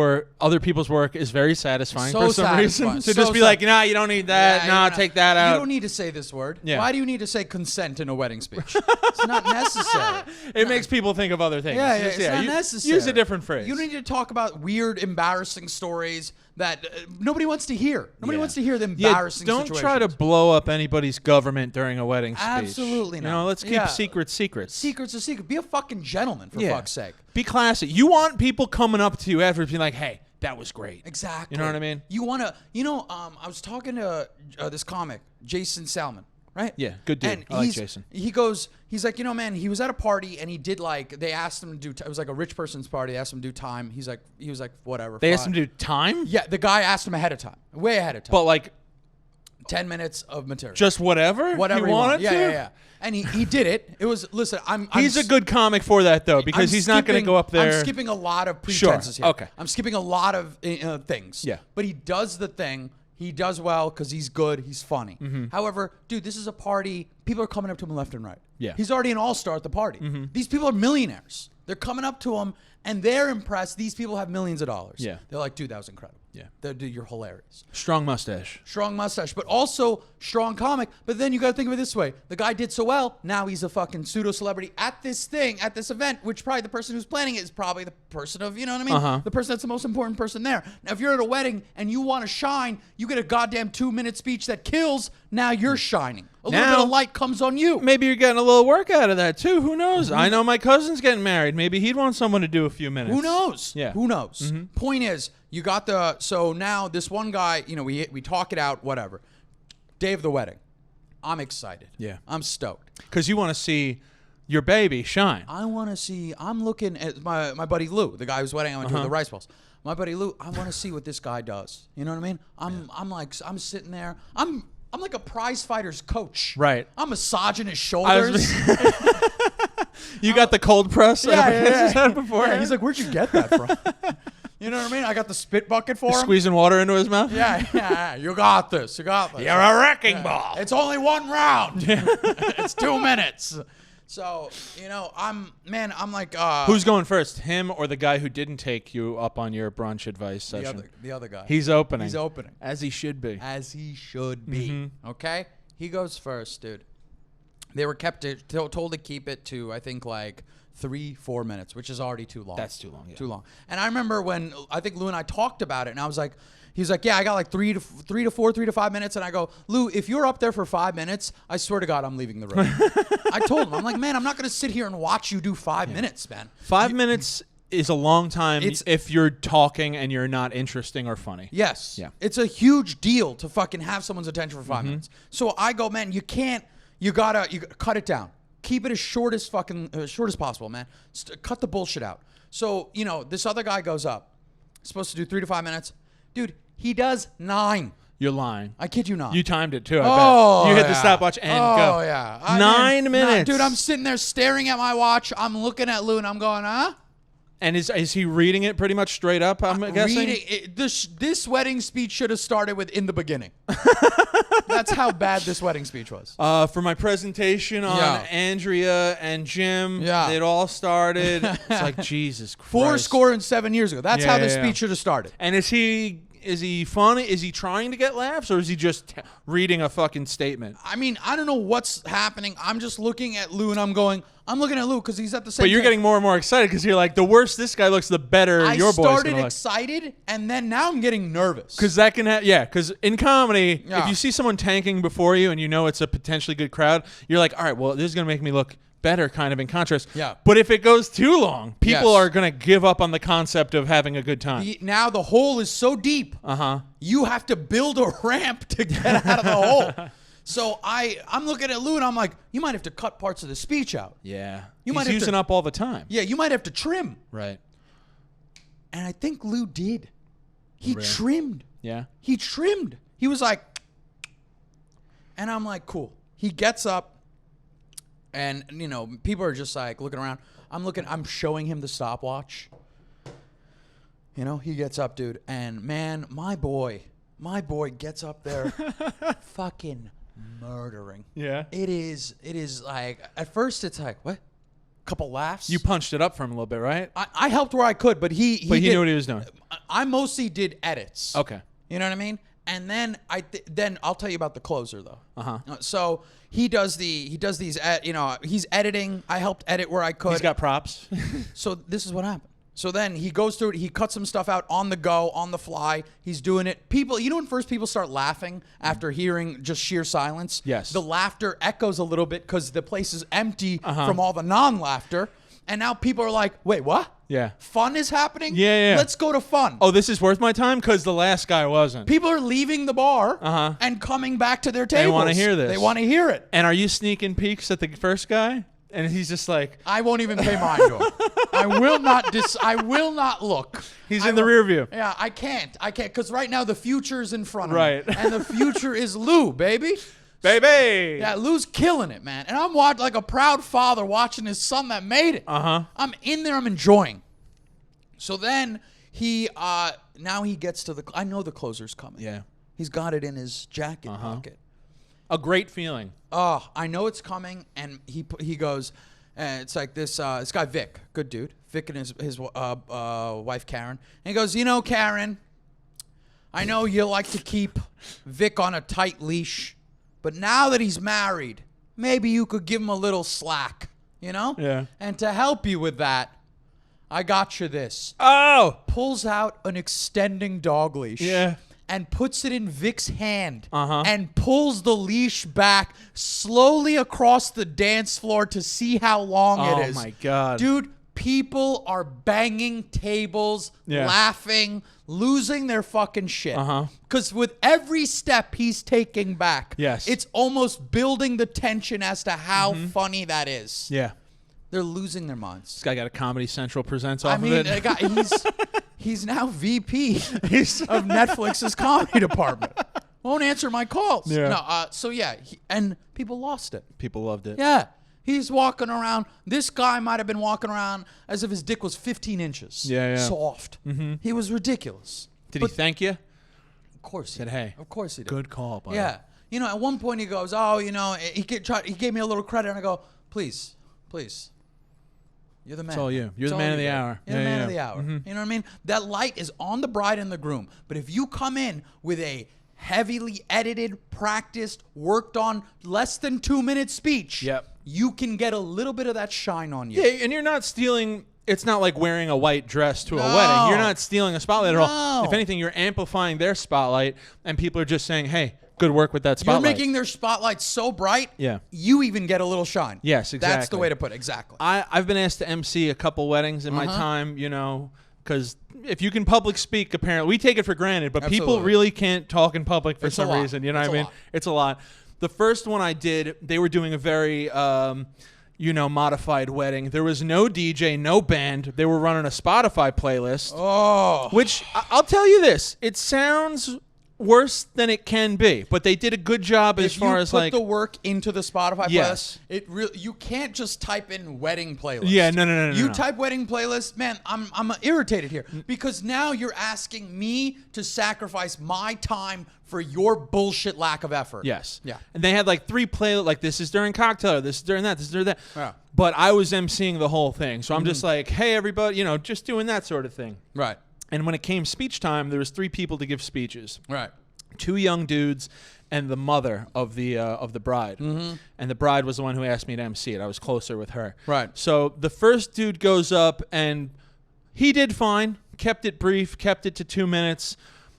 work is very satisfying So for some reason. To So just be like, nah, you don't need that. Nah, take that out. You don't need to say this word. Yeah. Why do you need to say consent in a wedding speech? It's not necessary. It makes people think of other things. Yeah, it's not necessary. Use a different phrase. You don't need to talk about weird, embarrassing stories that nobody wants to hear. Nobody wants to hear the embarrassing don't situations. try to blow up anybody's government during a wedding speech. Absolutely not. You know, let's keep secrets. Secrets are secret. Be a fucking gentleman, for fuck's sake. Be classy. You want people coming up to you after being like, hey, that was great. Exactly. You know what I mean? You want to, I was talking to this comic, Jason Salmon. Right? Yeah, good dude. And I like Jason. He's like, man, he was at a party and he did they asked him to do, it was like a rich person's party. They asked him to do time. He was like, whatever. They asked him to do time? Yeah, the guy asked him ahead of time, way ahead of time. But like 10 minutes of material. Just whatever? Whatever he wanted to? Yeah. And he did it. It was, listen, He's a good comic for that, though, because he's not going to go up there. I'm skipping a lot of pretenses here. Okay. I'm skipping a lot of things. Yeah. But he does the thing. He does well because he's good. He's funny. Mm-hmm. However, dude, this is a party. People are coming up to him left and right. Yeah. He's already an all-star at the party. Mm-hmm. These people are millionaires. They're coming up to him, and they're impressed. These people have millions of dollars. Yeah. They're like, dude, that was incredible. Yeah. Dude, you're hilarious. Strong mustache. Strong mustache, but also strong comic. But then you got to think of it this way. The guy did so well, now he's a fucking pseudo-celebrity at this thing, at this event, which probably the person who's planning it is probably the person of, you know what I mean? Uh-huh. The person that's the most important person there. Now, if you're at a wedding and you want to shine, you get a goddamn 2-minute speech that kills, now you're shining. A little bit of light comes on you. Maybe you're getting a little work out of that, too. Who knows? I know my cousin's getting married. Maybe he'd want someone to do a few minutes. Who knows? Yeah. Who knows? Point is, you got so now this one guy, we talk it out, whatever. Day of the wedding. I'm excited. Yeah. I'm stoked. Because you want to see your baby shine. I want to see, I'm looking at my buddy Lou, the guy whose wedding I went to with the rice balls. My buddy Lou, I want to see what this guy does. You know what I mean? I'm sitting there. I'm like a prize fighter's coach. Right. I'm massaging his shoulders. You got the cold press? Yeah. Before. Yeah, he's like, where'd you get that from? You know what I mean? I got the spit bucket for him. Squeezing water into his mouth? Yeah. You got this. You're a wrecking ball. It's only one round. It's 2 minutes. So, I'm like... Who's going first, him or the guy who didn't take you up on your brunch advice session? The other guy. He's opening. As he should be. Okay? He goes first, dude. They were told to keep it to, I think, like 3-4 minutes, which is already too long. That's too long, yeah. Too long. And I remember when, I think Lou and I talked about it, and I was like... He's like, yeah, I got like 3 to 5 minutes. And I go, Lou, if you're up there for 5 minutes, I swear to God, I'm leaving the room. I told him, I'm like, man, I'm not going to sit here and watch you do 5 minutes, man. 5 minutes is a long time if you're talking and you're not interesting or funny. Yes. Yeah. It's a huge deal to fucking have someone's attention for 5 minutes. So I go, man, you gotta cut it down. Keep it as short as possible, man. Cut the bullshit out. So, this other guy goes up. Supposed to do 3 to 5 minutes. Dude, he does 9. You're lying. I kid you not. You timed it too, I bet. You hit the stopwatch and go. Oh, yeah. 9 minutes. Dude, I'm sitting there staring at my watch. I'm looking at Lou and I'm going, huh? And is he reading it pretty much straight up, I'm guessing? This wedding speech should have started with "in the beginning." That's how bad this wedding speech was. For my presentation on Andrea and Jim, it all started. It's like, Jesus Christ. 4 years ago. That's how the speech should have started. And is he funny? Is he trying to get laughs, or is he just reading a fucking statement? I mean, I don't know what's happening. I'm just looking at Lou and I'm looking at Lou because he's at the same. But you're getting more and more excited because you're like, the worse this guy looks, the better your boy's gonna look. I started excited, and then now I'm getting nervous. Because that can because in comedy, if you see someone tanking before you and you know it's a potentially good crowd, you're like, all right, well, this is going to make me look better, kind of in contrast. Yeah. But if it goes too long, people are going to give up on the concept of having a good time. Now the hole is so deep. You have to build a ramp to get out of the hole. So I'm looking at Lou and I'm like, you might have to cut parts of the speech out. Yeah. He's using up all the time. Yeah, you might have to trim. Right. And I think Lou did. He trimmed. Yeah. He trimmed. He was like, and I'm like, cool. He gets up. And, you know, people are just like looking around. I'm showing him the stopwatch. You know, he gets up, dude. And, man, my boy gets up there fucking murdering. Yeah. It is like, at first it's like, what? Couple laughs. You punched it up for him a little bit, right? I helped where I could, but he knew what he was doing. I mostly did edits. Okay. You know what I mean? And then then I'll tell you about the closer though. Uh-huh. So he does these he's editing. I helped edit where I could. He's got props. So this is what happened. So then he goes through it. He cuts some stuff out on the go, on the fly. He's doing it. People, you know when first people start laughing after hearing just sheer silence? Yes. The laughter echoes a little bit because the place is empty from all the non-laughter. And now people are like, wait, what? Yeah. Fun is happening? Yeah. Let's go to fun. Oh, this is worth my time? Because the last guy wasn't. People are leaving the bar and coming back to their tables. They want to hear this. They want to hear it. And are you sneaking peeks at the first guy? And he's just like, I won't even pay mind to him. I will not look. He's in the rear view. Yeah, I can't. Because right now the future's in front of right. me. And the future is Lou, baby. Baby. Yeah, Lou's killing it, man. And I'm like a proud father watching his son that made it. I'm in there. I'm enjoying. So then now he gets to I know the closer's coming. Yeah. He's got it in his jacket pocket. A great feeling. Oh, I know it's coming, and he goes, it's like this guy Vic, good dude, Vic and his wife Karen, and he goes, you know, Karen, I know you like to keep Vic on a tight leash, but now that he's married, maybe you could give him a little slack, you know? Yeah. And to help you with that, I got you this. Oh! Pulls out an extending dog leash. Yeah. And puts it in Vic's hand and pulls the leash back slowly across the dance floor to see how long it is. Oh, my God. Dude, people are banging tables, laughing, losing their fucking shit. Because with every step he's taking back, it's almost building the tension as to how funny that is. Yeah. They're losing their minds. This guy got a Comedy Central presents off of it. He's now VP of Netflix's comedy department. Won't answer my calls. Yeah. No, and people lost it. People loved it. Yeah. He's walking around. This guy might have been walking around as if his dick was 15 inches. Yeah. Soft. He was ridiculous. Did he thank you? Of course he said, hey. Of course he did. Good call, buddy. Yeah. You know, at one point he goes, oh, you know, he gave me a little credit, and I go, please. You're the man. It's all you. You're the man of the hour. You're the man of the hour. You know what I mean? That light is on the bride and the groom. But if you come in with a heavily edited, practiced, worked on, less than 2-minute speech, you can get a little bit of that shine on you. Yeah, and you're not stealing. It's not like wearing a white dress to a wedding. You're not stealing a spotlight at all. If anything, you're amplifying their spotlight, and people are just saying, hey, good work with that spotlight. You're making their spotlight so bright, you even get a little shine. Yes, exactly. That's the way to put it. Exactly. I've been asked to MC a couple weddings in my time, you know, because if you can public speak, apparently, we take it for granted, but people really can't talk in public for some reason. You know what I mean? It's a lot. The first one I did, they were doing a very, modified wedding. There was no DJ, no band. They were running a Spotify playlist. Oh. Which, I'll tell you this, it sounds worse than it can be, but they did a good job as far as like the work into the Spotify playlist. You can't just type in wedding playlist. Yeah, no. You type wedding playlist, man. I'm irritated here because now you're asking me to sacrifice my time for your bullshit lack of effort. Yes. Yeah. And they had like 3 playlists. Like this is during cocktail. This is during that. This is during that. Yeah. But I was emceeing the whole thing, so I'm just like, hey, everybody, you know, just doing that sort of thing. Right. And when it came speech time, there was 3 people to give speeches. Right. 2 young dudes and the mother of the bride. And the bride was the one who asked me to MC it. I was closer with her. Right. So the first dude goes up and he did fine, kept it brief, kept it to 2 minutes.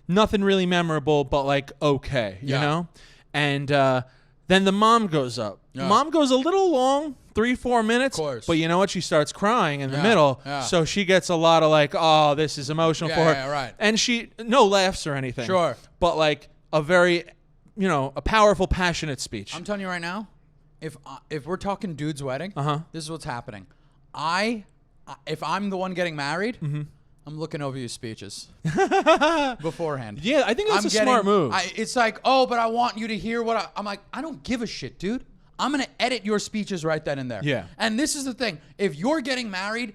Nothing really memorable, but like okay, you know? And then the mom goes up. Yeah. Mom goes a little long, 3-4 minutes. Of course. But you know what? She starts crying in the middle. Yeah. So she gets a lot of like, oh, this is emotional for her. Yeah, right. And she, no laughs or anything. Sure. But like a very, a powerful, passionate speech. I'm telling you right now, if we're talking dude's wedding, this is what's happening. If I'm the one getting married, I'm looking over your speeches beforehand. Yeah, I think that's a smart move. It's like, oh, but I want you to hear what I'm like, I don't give a shit, dude. I'm going to edit your speeches right then and there. Yeah. And this is the thing. If you're getting married,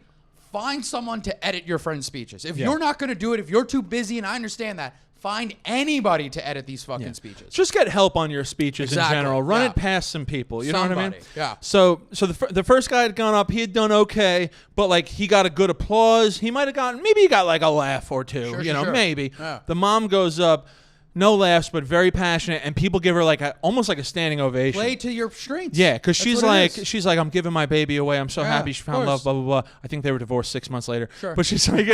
find someone to edit your friend's speeches. If you're not going to do it, if you're too busy, and I understand that, find anybody to edit these fucking speeches. Just get help on your speeches in general. Run it past some people. You know what I mean? Yeah. So the first guy had gone up. He had done okay, but like he got a good applause. He might have gotten, maybe he got like a laugh or two. Sure. Maybe. Yeah. The mom goes up. No laughs, but very passionate, and people give her like almost like a standing ovation. Play to your strengths. Yeah, because she's like, I'm giving my baby away. I'm so happy she found love. Blah blah blah. I think they were divorced 6 months later. Sure. But she's like,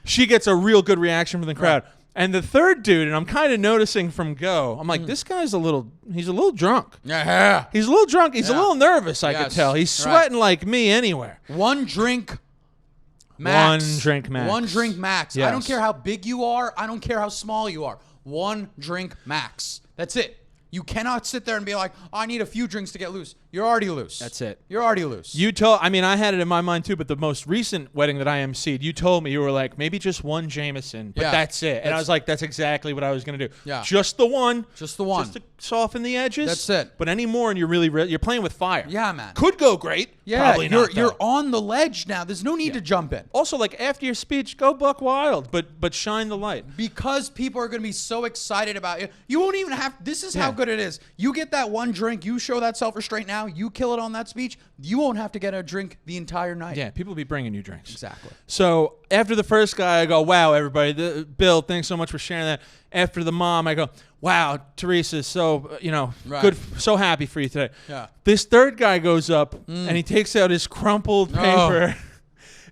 she gets a real good reaction from the crowd. Right. And the third dude, and I'm kind of noticing from go, I'm like, this guy's he's a little drunk. Yeah. He's a little drunk. He's a little nervous. I could tell. He's sweating like me anywhere. One drink. Max. One drink max. One drink max. Yes. I don't care how big you are. I don't care how small you are. One drink max. That's it. You cannot sit there and be like, I need a few drinks to get loose. You're already loose. That's it. You're already loose. I had it in my mind too, but the most recent wedding that I emceed, you told me, you were like, maybe just one Jameson, but that's it. And I was like, that's exactly what I was going to do. Yeah. Just the one. Just the one. Just to soften the edges. That's it. But any more and you're playing with fire. Yeah, man. Could go great. Yeah. Probably not. You're on the ledge now. There's no need to jump in. Also, like after your speech, go buck wild, but shine the light. Because people are going to be so excited about it. You won't even have, this is how good it is. You get that one drink, you show that self-restraint now, you kill it on that speech, you won't have to get a drink the entire night. Yeah, people will be bringing you drinks. Exactly. So after the first guy, I go, wow, everybody. Bill, thanks so much for sharing that. After the mom, I go, wow, Teresa, so, good, so happy for you today. Yeah. This third guy goes up, and he takes out his crumpled paper,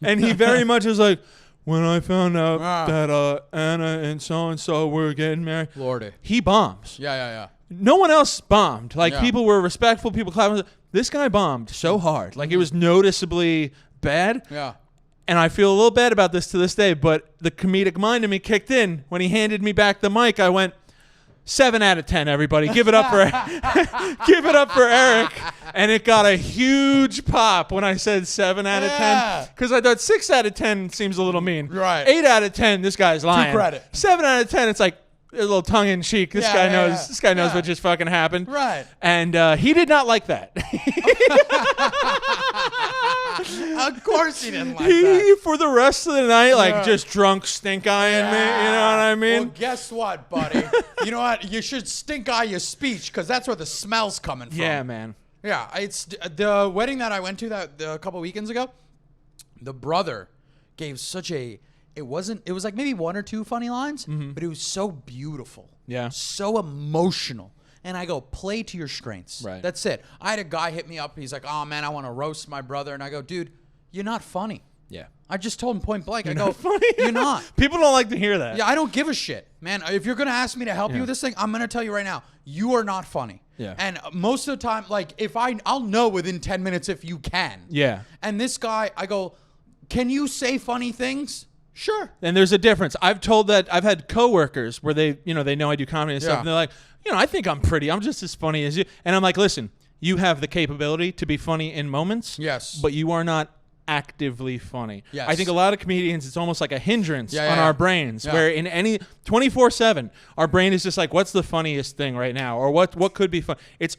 and he very much is like, when I found out that Anna and so-and-so were getting married. Lordy. He bombs. Yeah. No one else bombed. Like, people were respectful. People clapped. This guy bombed so hard. Like, it was noticeably bad. Yeah. And I feel a little bad about this to this day, but the comedic mind in me kicked in. When he handed me back the mic, I went, 7 out of 10, everybody. Give it up for give it up for Eric. And it got a huge pop when I said 7 out of 10. Because I thought 6 out of 10 seems a little mean. Right. 8 out of 10, this guy's lying. Too credit. 7 out of 10, it's like a little tongue in cheek. This guy knows. This guy knows what just fucking happened. Right. And he did not like that. Of course he didn't like that. For the rest of the night, just drunk stink eyeing me. You know what I mean? Well, guess what, buddy? You know what? You should stink eye your speech because that's where the smell's coming from. Yeah, man. Yeah, it's the wedding that I went to a couple weekends ago. The brother gave such a. It was like maybe 1 or 2 funny lines, but it was so beautiful. Yeah. So emotional. And I go, play to your strengths. Right. That's it. I had a guy hit me up. He's like, oh, man, I want to roast my brother. And I go, dude, you're not funny. Yeah. I just told him point blank. You're I go, not funny. You're not. People don't like to hear that. Yeah, I don't give a shit. Man, if you're going to ask me to help you with this thing, I'm going to tell you right now, you are not funny. Yeah. And most of the time, like, I'll know within 10 minutes if you can. Yeah. And this guy, I go, can you say funny things? Sure. And there's a difference. I've had coworkers where they know I do comedy and stuff, and they're like, I think I'm pretty. I'm just as funny as you. And I'm like, listen, you have the capability to be funny in moments. Yes. But you are not actively funny. Yes. I think a lot of comedians, it's almost like a hindrance on our brains, where in any 24/7, our brain is just like, what's the funniest thing right now? Or what could be fun? It's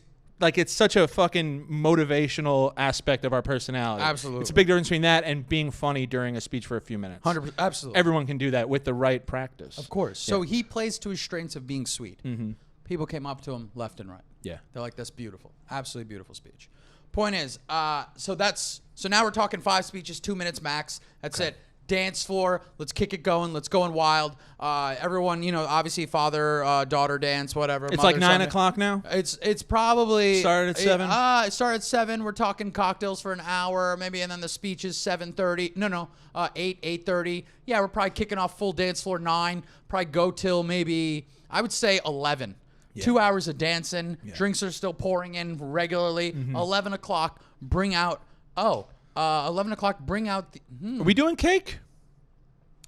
such a fucking motivational aspect of our personality. Absolutely. It's a big difference between that and being funny during a speech for a few minutes. 100%. Absolutely. Everyone can do that with the right practice. Of course. Yeah. So he plays to his strengths of being sweet. Mm-hmm. People came up to him left and right. Yeah. They're like, that's beautiful. Absolutely beautiful speech. Point is, so now we're talking 5 speeches, 2 minutes max. That's it. Dance floor. Let's kick it going. Let's going wild. Everyone, obviously father, daughter dance, whatever. It's like 9 o'clock now. It's probably started at 7. It started at 7. We're talking cocktails for an hour, maybe, and then the speech is 7:30. No, 8:30. Yeah, we're probably kicking off full dance floor 9. Probably go till maybe I would say 11. Yeah. 2 hours of dancing. Yeah. Drinks are still pouring in regularly. 11 o'clock. Bring out. 11 o'clock, bring out the... Are we doing cake?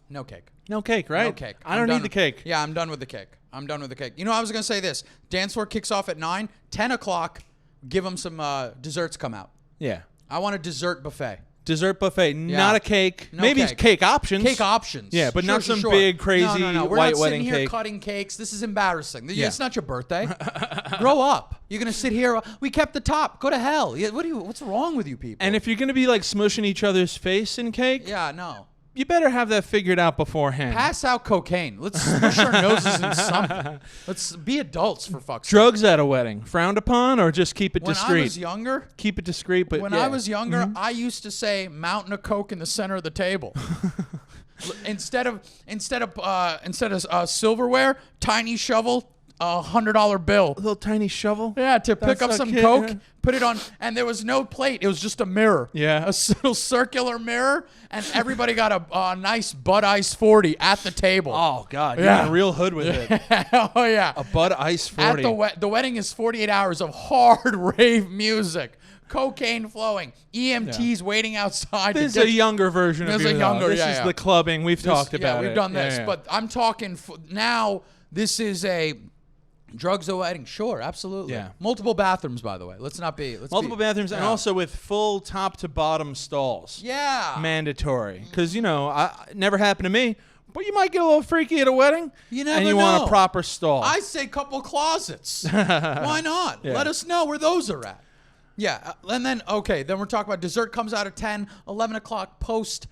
No cake. No cake, right? No cake. I don't need the cake. Yeah, I'm done with the cake. I was going to say this. Dance floor kicks off at 9. 10 o'clock, give them some desserts come out. Yeah. I want a dessert buffet. Dessert buffet, not a cake. No Maybe cake. Cake options. Cake options. Yeah, but not some big, crazy no. We're white not wedding sitting here cake. cutting cakes. This is embarrassing. Yeah. It's not your birthday. Grow up. You're gonna sit here. We kept the top. Go to hell. Yeah, what's wrong with you people? And if you're gonna be like smushing each other's face in cake, yeah, no. You better have that figured out beforehand. Pass out cocaine. Let's smush our noses in something. Let's be adults, for fuck's sake. Drugs at a wedding, frowned upon, or just keep it discreet? When I was younger, keep it discreet. But when I was younger, I used to say mountain of coke in the center of the table. instead of silverware, tiny shovel. $100 bill. A little tiny shovel? Yeah, to pick up some Coke, put it on, and there was no plate. It was just a mirror. Yeah. A little circular mirror, and everybody got a nice Bud Ice 40 at the table. Oh, God. You're in a real hood with it. Oh, yeah. A Bud Ice 40. At the wedding is 48 hours of hard rave music. Cocaine flowing, EMTs waiting outside. This is a younger version of This is the clubbing. We've talked about it. Yeah, we've done this. But I'm talking now, this is a... Drugs at a wedding, sure, absolutely. Yeah. Multiple bathrooms, by the way. Multiple bathrooms, and also with full top to bottom stalls. Yeah. Mandatory. Because, it never happened to me, but you might get a little freaky at a wedding. You never know. And you want a proper stall. I say couple closets. Why not? Yeah. Let us know where those are at. Yeah. And then we're talking about dessert comes out at 10, 11 o'clock post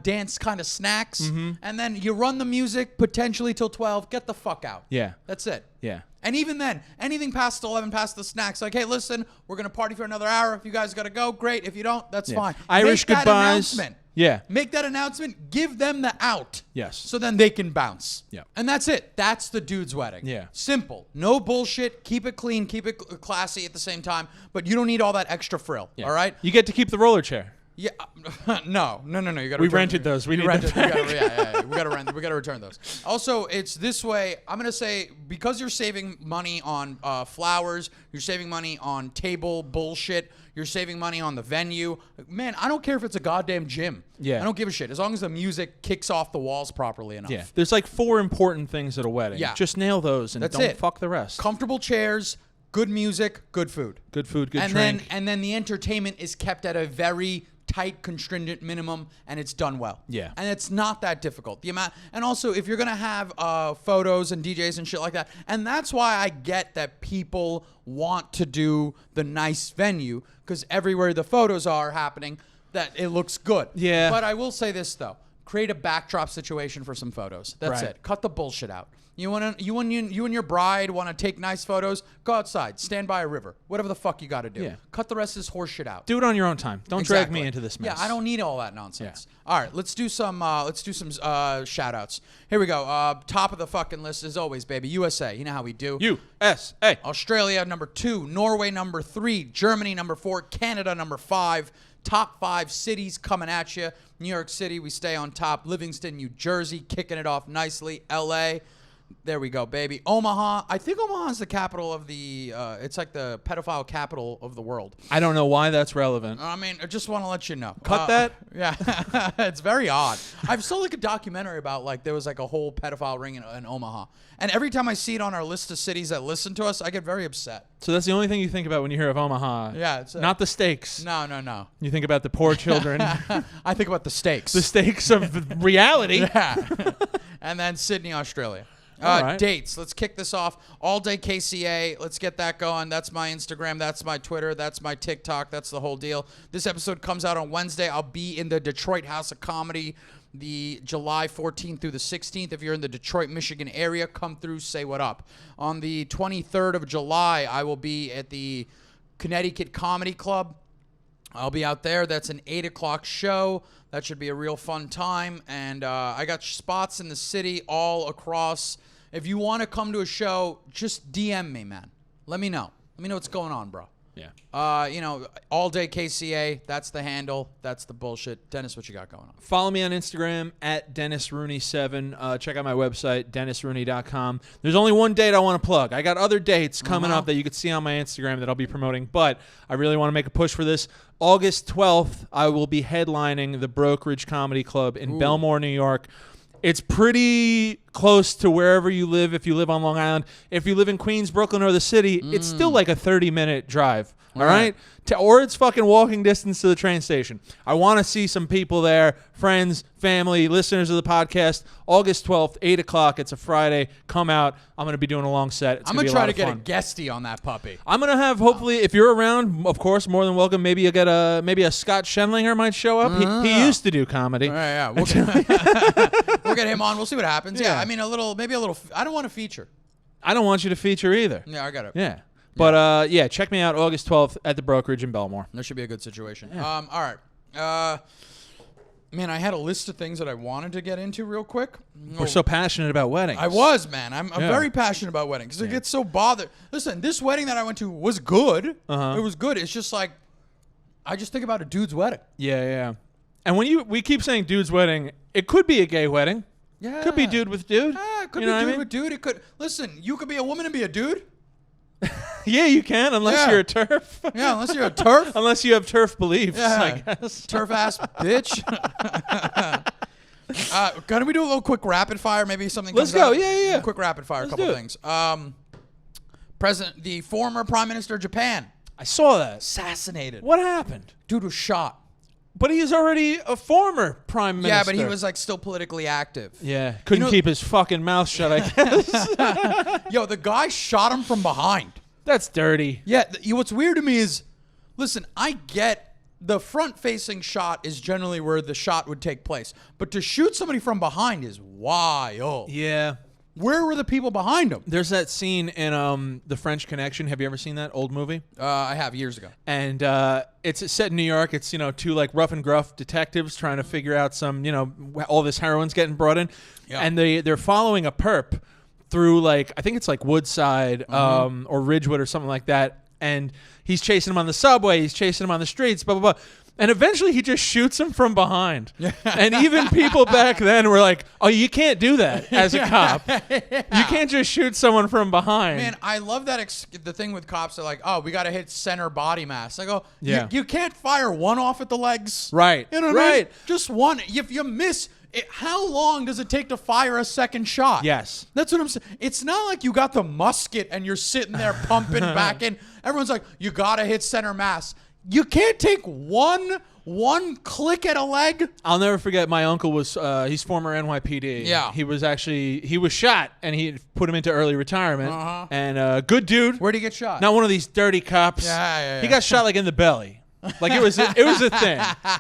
dance kind of snacks, and then you run the music potentially till 12. Get the fuck out. Yeah, that's it. Yeah, and even then, anything past 11, past the snacks, like, hey, listen, we're gonna party for another hour. If you guys gotta go, great. If you don't, that's fine. Irish Make goodbyes. That announcement. Yeah, make that announcement. Give them the out. Yes. So then they can bounce. Yeah, and that's it. That's the dude's wedding. Yeah, simple. No bullshit. Keep it clean. Keep it classy at the same time. But you don't need all that extra frill. Yeah. All right. You get to keep the roller chair. Yeah, no. You got. We rented those. We rented. Yeah. We got to return those. Also, it's this way. I'm gonna say because you're saving money on flowers, you're saving money on table bullshit, you're saving money on the venue. Man, I don't care if it's a goddamn gym. Yeah, I don't give a shit as long as the music kicks off the walls properly enough. Yeah, there's like 4 important things at a wedding. Yeah, just nail those and don't fuck the rest. Comfortable chairs. Good music, good food. Good food, good drink. And then the entertainment is kept at a very tight, constringent minimum, and it's done well. Yeah. And it's not that difficult. And also, if you're going to have photos and DJs and shit like that, and that's why I get that people want to do the nice venue, because everywhere the photos are happening, that it looks good. Yeah. But I will say this, though. Create a backdrop situation for some photos. That's it. Cut the bullshit out. You and your bride want to take nice photos? Go outside, stand by a river, whatever the fuck you got to do. Yeah. Cut the rest of this horse shit out. Do it on your own time. Don't drag me into this mess. Yeah, I don't need all that nonsense. Yeah. All right, let's do some shout outs. Here we go. Top of the fucking list as always, baby. USA. You know how we do. USA. Australia number 2, Norway number 3, Germany number 4, Canada number 5. Top 5 cities coming at you. New York City, we stay on top. Livingston, New Jersey, kicking it off nicely. LA. There we go, baby. Omaha. I think Omaha is the capital of the, it's like the pedophile capital of the world. I don't know why that's relevant. I mean, I just want to let you know. Cut that? Yeah. It's very odd. I saw like a documentary about like, there was like a whole pedophile ring in Omaha. And every time I see it on our list of cities that listen to us, I get very upset. So that's the only thing you think about when you hear of Omaha? Yeah. It's not the stakes. No. You think about the poor children. I think about the stakes. The stakes of reality. Yeah. And then Sydney, Australia. Right. Dates. Let's kick this off. All day KCA. Let's get that going. That's my Instagram. That's my Twitter. That's my TikTok. That's the whole deal. This episode comes out on Wednesday. I'll be in the Detroit House of Comedy the July 14th through the 16th. If you're in the Detroit, Michigan area, come through, say what up. On the 23rd of July, I will be at the Connecticut Comedy Club. I'll be out there. That's an 8 o'clock show. That should be a real fun time. And I got spots in the city all across. If you want to come to a show, just DM me, man. Let me know. Let me know what's going on, bro. Yeah. All day KCA. That's the handle. That's the bullshit. Dennis, what you got going on? Follow me on Instagram at dennisrooney7. Check out my website, dennisrooney.com. There's only one date I want to plug. I got other dates coming up that you can see on my Instagram that I'll be promoting, but I really want to make a push for this. August 12th, I will be headlining the Brokerage Comedy Club in Belmore, New York. It's pretty close to wherever you live if you live on Long Island. If you live in Queens, Brooklyn, or the city, it's still like a 30-minute drive. All right? Or it's fucking walking distance to the train station. I want to see some people there, friends, family, listeners of the podcast. August 12th, 8 o'clock. It's a Friday. Come out. I'm going to be doing a long set. I'm going to try to get a guestie on that puppy. I'm going to have, hopefully, if you're around, of course, more than welcome. Maybe you get maybe a Scott Schenlinger might show up. He used to do comedy. Yeah. We'll get him on. We'll see what happens. Yeah. I mean, maybe a little. I don't want to feature. I don't want you to feature either. Yeah, I got it. Yeah. But, check me out August 12th at the Brokerage in Belmore. That should be a good situation. Yeah. All right. Man, I had a list of things that I wanted to get into real quick. We're so passionate about weddings. I was, man. I'm very passionate about weddings because I get so bothered. Listen, this wedding that I went to was good. It was good. It's just like, I just think about a dude's wedding. Yeah. And when we keep saying dude's wedding, it could be a gay wedding. Yeah. Could be dude with dude. Yeah, it could be dude with dude. It could. Listen, you could be a woman and be a dude. Yeah, you can, unless you're a turf. Yeah, unless you're a turf. Unless you have turf beliefs, I guess. Turf ass bitch. Gonna we do a little quick rapid fire? Maybe something. Let's go. Yeah. Quick rapid fire. A couple things. The former Prime Minister of Japan. I saw that. Assassinated. What happened? Dude was shot. But he's already a former prime minister. Yeah, but he was like still politically active. Yeah, couldn't keep his fucking mouth shut, I guess. Yo, the guy shot him from behind. That's dirty. Yeah, what's weird to me is, listen, I get the front-facing shot is generally where the shot would take place. But to shoot somebody from behind is wild. Yeah. Where were the people behind him? There's that scene in The French Connection. Have you ever seen that old movie? I have, years ago. And it's set in New York. It's, two like rough and gruff detectives trying to figure out some, all this heroin's getting brought in. Yeah. And they're following a perp through I think it's like Woodside or Ridgewood or something like that. And he's chasing him on the subway. He's chasing him on the streets, blah, blah, blah. And eventually he just shoots him from behind. And even people back then were like, oh, you can't do that as a cop. You can't just shoot someone from behind. Man, I love that the thing with cops are like, oh, we got to hit center body mass. I go, you can't fire one off at the legs. Right. You know what I mean? Just one. If you miss, how long does it take to fire a second shot? Yes. That's what I'm saying. It's not like you got the musket and you're sitting there pumping back in. Everyone's like, you got to hit center mass. You can't take one click at a leg. I'll never forget. My uncle was he's former NYPD. Yeah, he was shot and he put him into early retirement. And good dude. Where'd he get shot? Not one of these dirty cops. Yeah. He got shot in the belly. Like it was a thing.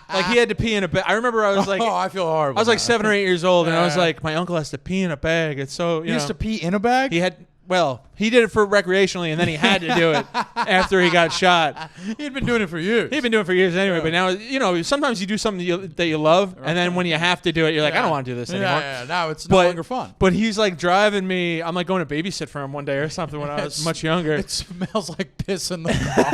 Like he had to pee in a bag. I remember I was like, I feel horrible. I was like 7 or 8 years old, and I was like, my uncle has to pee in a bag. It's so he has to pee in a bag. He did it for recreationally, and then he had to do it after he got shot. He'd been doing it for years. He'd been doing it for years anyway, but now, sometimes you do something that you love, and then when you have to do it, you're like, I don't want to do this anymore. Yeah, now it's no longer fun. But he's like driving me. I'm like going to babysit for him one day or something when I was much younger. It smells like piss in the car.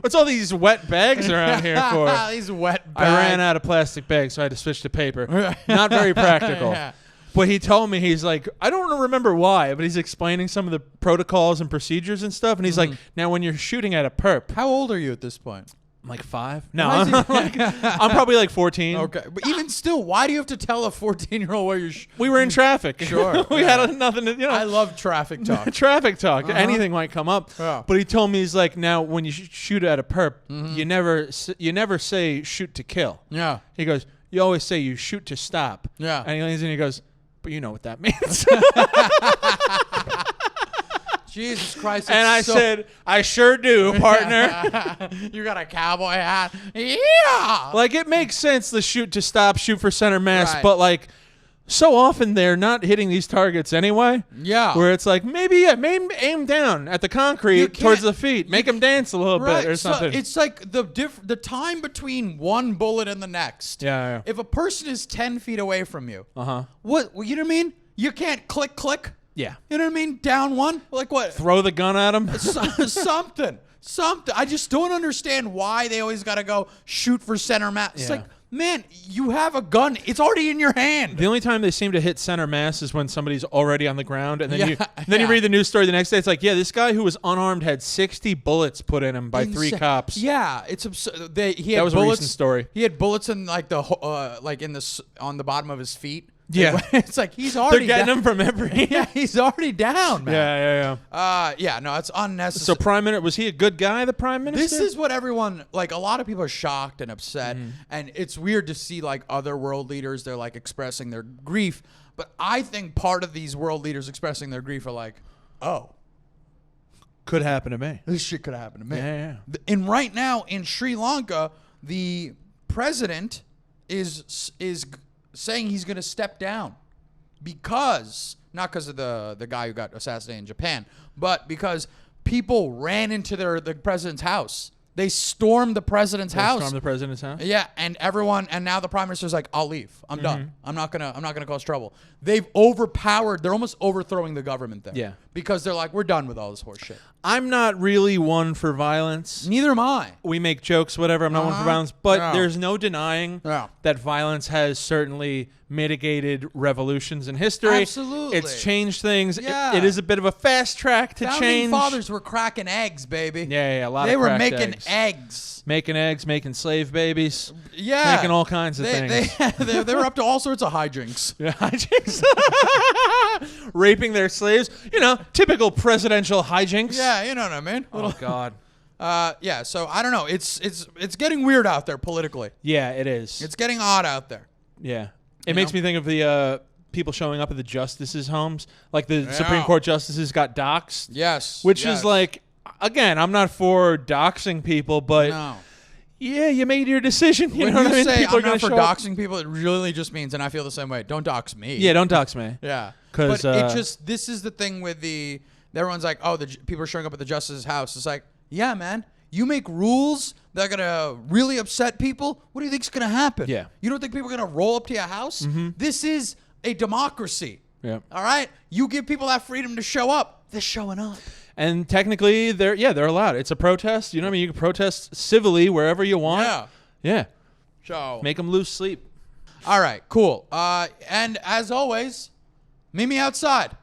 What's all these wet bags around here for? These wet bags. I ran out of plastic bags, so I had to switch to paper. Not very practical. Yeah. But he told me, he's like, I don't remember why, but he's explaining some of the protocols and procedures and stuff. And he's like, now when you're shooting at a perp. How old are you at this point? I'm like 5. No, I'm probably like 14. Okay. But even still, why do you have to tell a 14-year-old where you're We were in traffic. Sure. We had nothing to, I love traffic talk. Traffic talk. Anything might come up. Yeah. But he told me, he's like, now when you shoot at a perp, you never say shoot to kill. Yeah. He goes, you always say you shoot to stop. Yeah. And he leans in and he goes, but you know what that means. Jesus Christ. And I said, I sure do, partner. You got a cowboy hat. Yeah. Like, it makes sense, the shoot to stop, shoot for center mass, but like, so often they're not hitting these targets anyway. Yeah. Where it's like, maybe aim down at the concrete towards the feet. Make them dance a little bit or something. So it's like the time between one bullet and the next. Yeah. If a person is 10 feet away from you, you know what I mean? You can't click. Yeah. You know what I mean? Down one? Like what? Throw the gun at them? Something. I just don't understand why they always got to go shoot for center mass. It's like, man, you have a gun. It's already in your hand. The only time they seem to hit center mass is when somebody's already on the ground, and then you read the news story the next day. It's like, this guy who was unarmed had 60 bullets put in him by 3 cops. Yeah, it's absurd. That was a recent story. He had bullets in like on the bottom of his feet. Yeah. It's like he's already They're getting down. him from every. Yeah, he's already down, man. Yeah. No, it's unnecessary. So Prime Minister, was he a good guy, the Prime Minister? This is what everyone, like, a lot of people are shocked and upset, and it's weird to see, like, other world leaders, they're, like, expressing their grief, but I think part of these world leaders expressing their grief are like, oh, could happen to me. this shit could happen to me. Yeah. And right now in Sri Lanka, the president is saying he's going to step down because, not because of the guy who got assassinated in Japan, but because people ran into the president's house. They stormed the president's house. Stormed the president's house? Yeah, and now the prime minister's like, I'll leave. I'm done. I'm not gonna cause trouble. They've overpowered. They're almost overthrowing the government there. Yeah. Because they're like, we're done with all this horse shit. I'm not really one for violence. Neither am I. We make jokes, whatever. I'm not one for violence. But No. there's no denying that violence has certainly mitigated revolutions in history. Absolutely. It's changed things. Yeah. It is a bit of a fast track to Founding change. fathers were cracking eggs, baby. Yeah, a lot They of were cracked making eggs. eggs. Making eggs, making slave babies. Yeah. Making all kinds of things. They were up to all sorts of hijinks. Yeah, hijinks. Raping their slaves. Typical presidential hijinks. Yeah, you know what I mean? Oh, God. Yeah, so I don't know. It's getting weird out there politically. Yeah, it is. It's getting odd out there. Yeah. It makes me think of the people showing up at the justices' homes. Like the Supreme Court justices got doxxed. Yes. Which is like, again, I'm not for doxing people, but No. yeah, you made your decision. You When know you what I mean? say People are I'm gonna not for show up. doxing people, it really just means, and I feel the same way, don't dox me. Yeah, don't dox me. Yeah. 'Cause, But this is the thing with everyone's like, oh, people are showing up at the justice's house. It's like, yeah, man, you make rules that are going to really upset people. What do you think's going to happen? Yeah. You don't think people are going to roll up to your house? This is a democracy. Yeah. All right? You give people that freedom to show up. They're showing up. And technically, they're allowed. It's a protest. You know what I mean? You can protest civilly wherever you want. Yeah. Yeah. So, Make them lose sleep. all right, cool. And as always, meet me outside.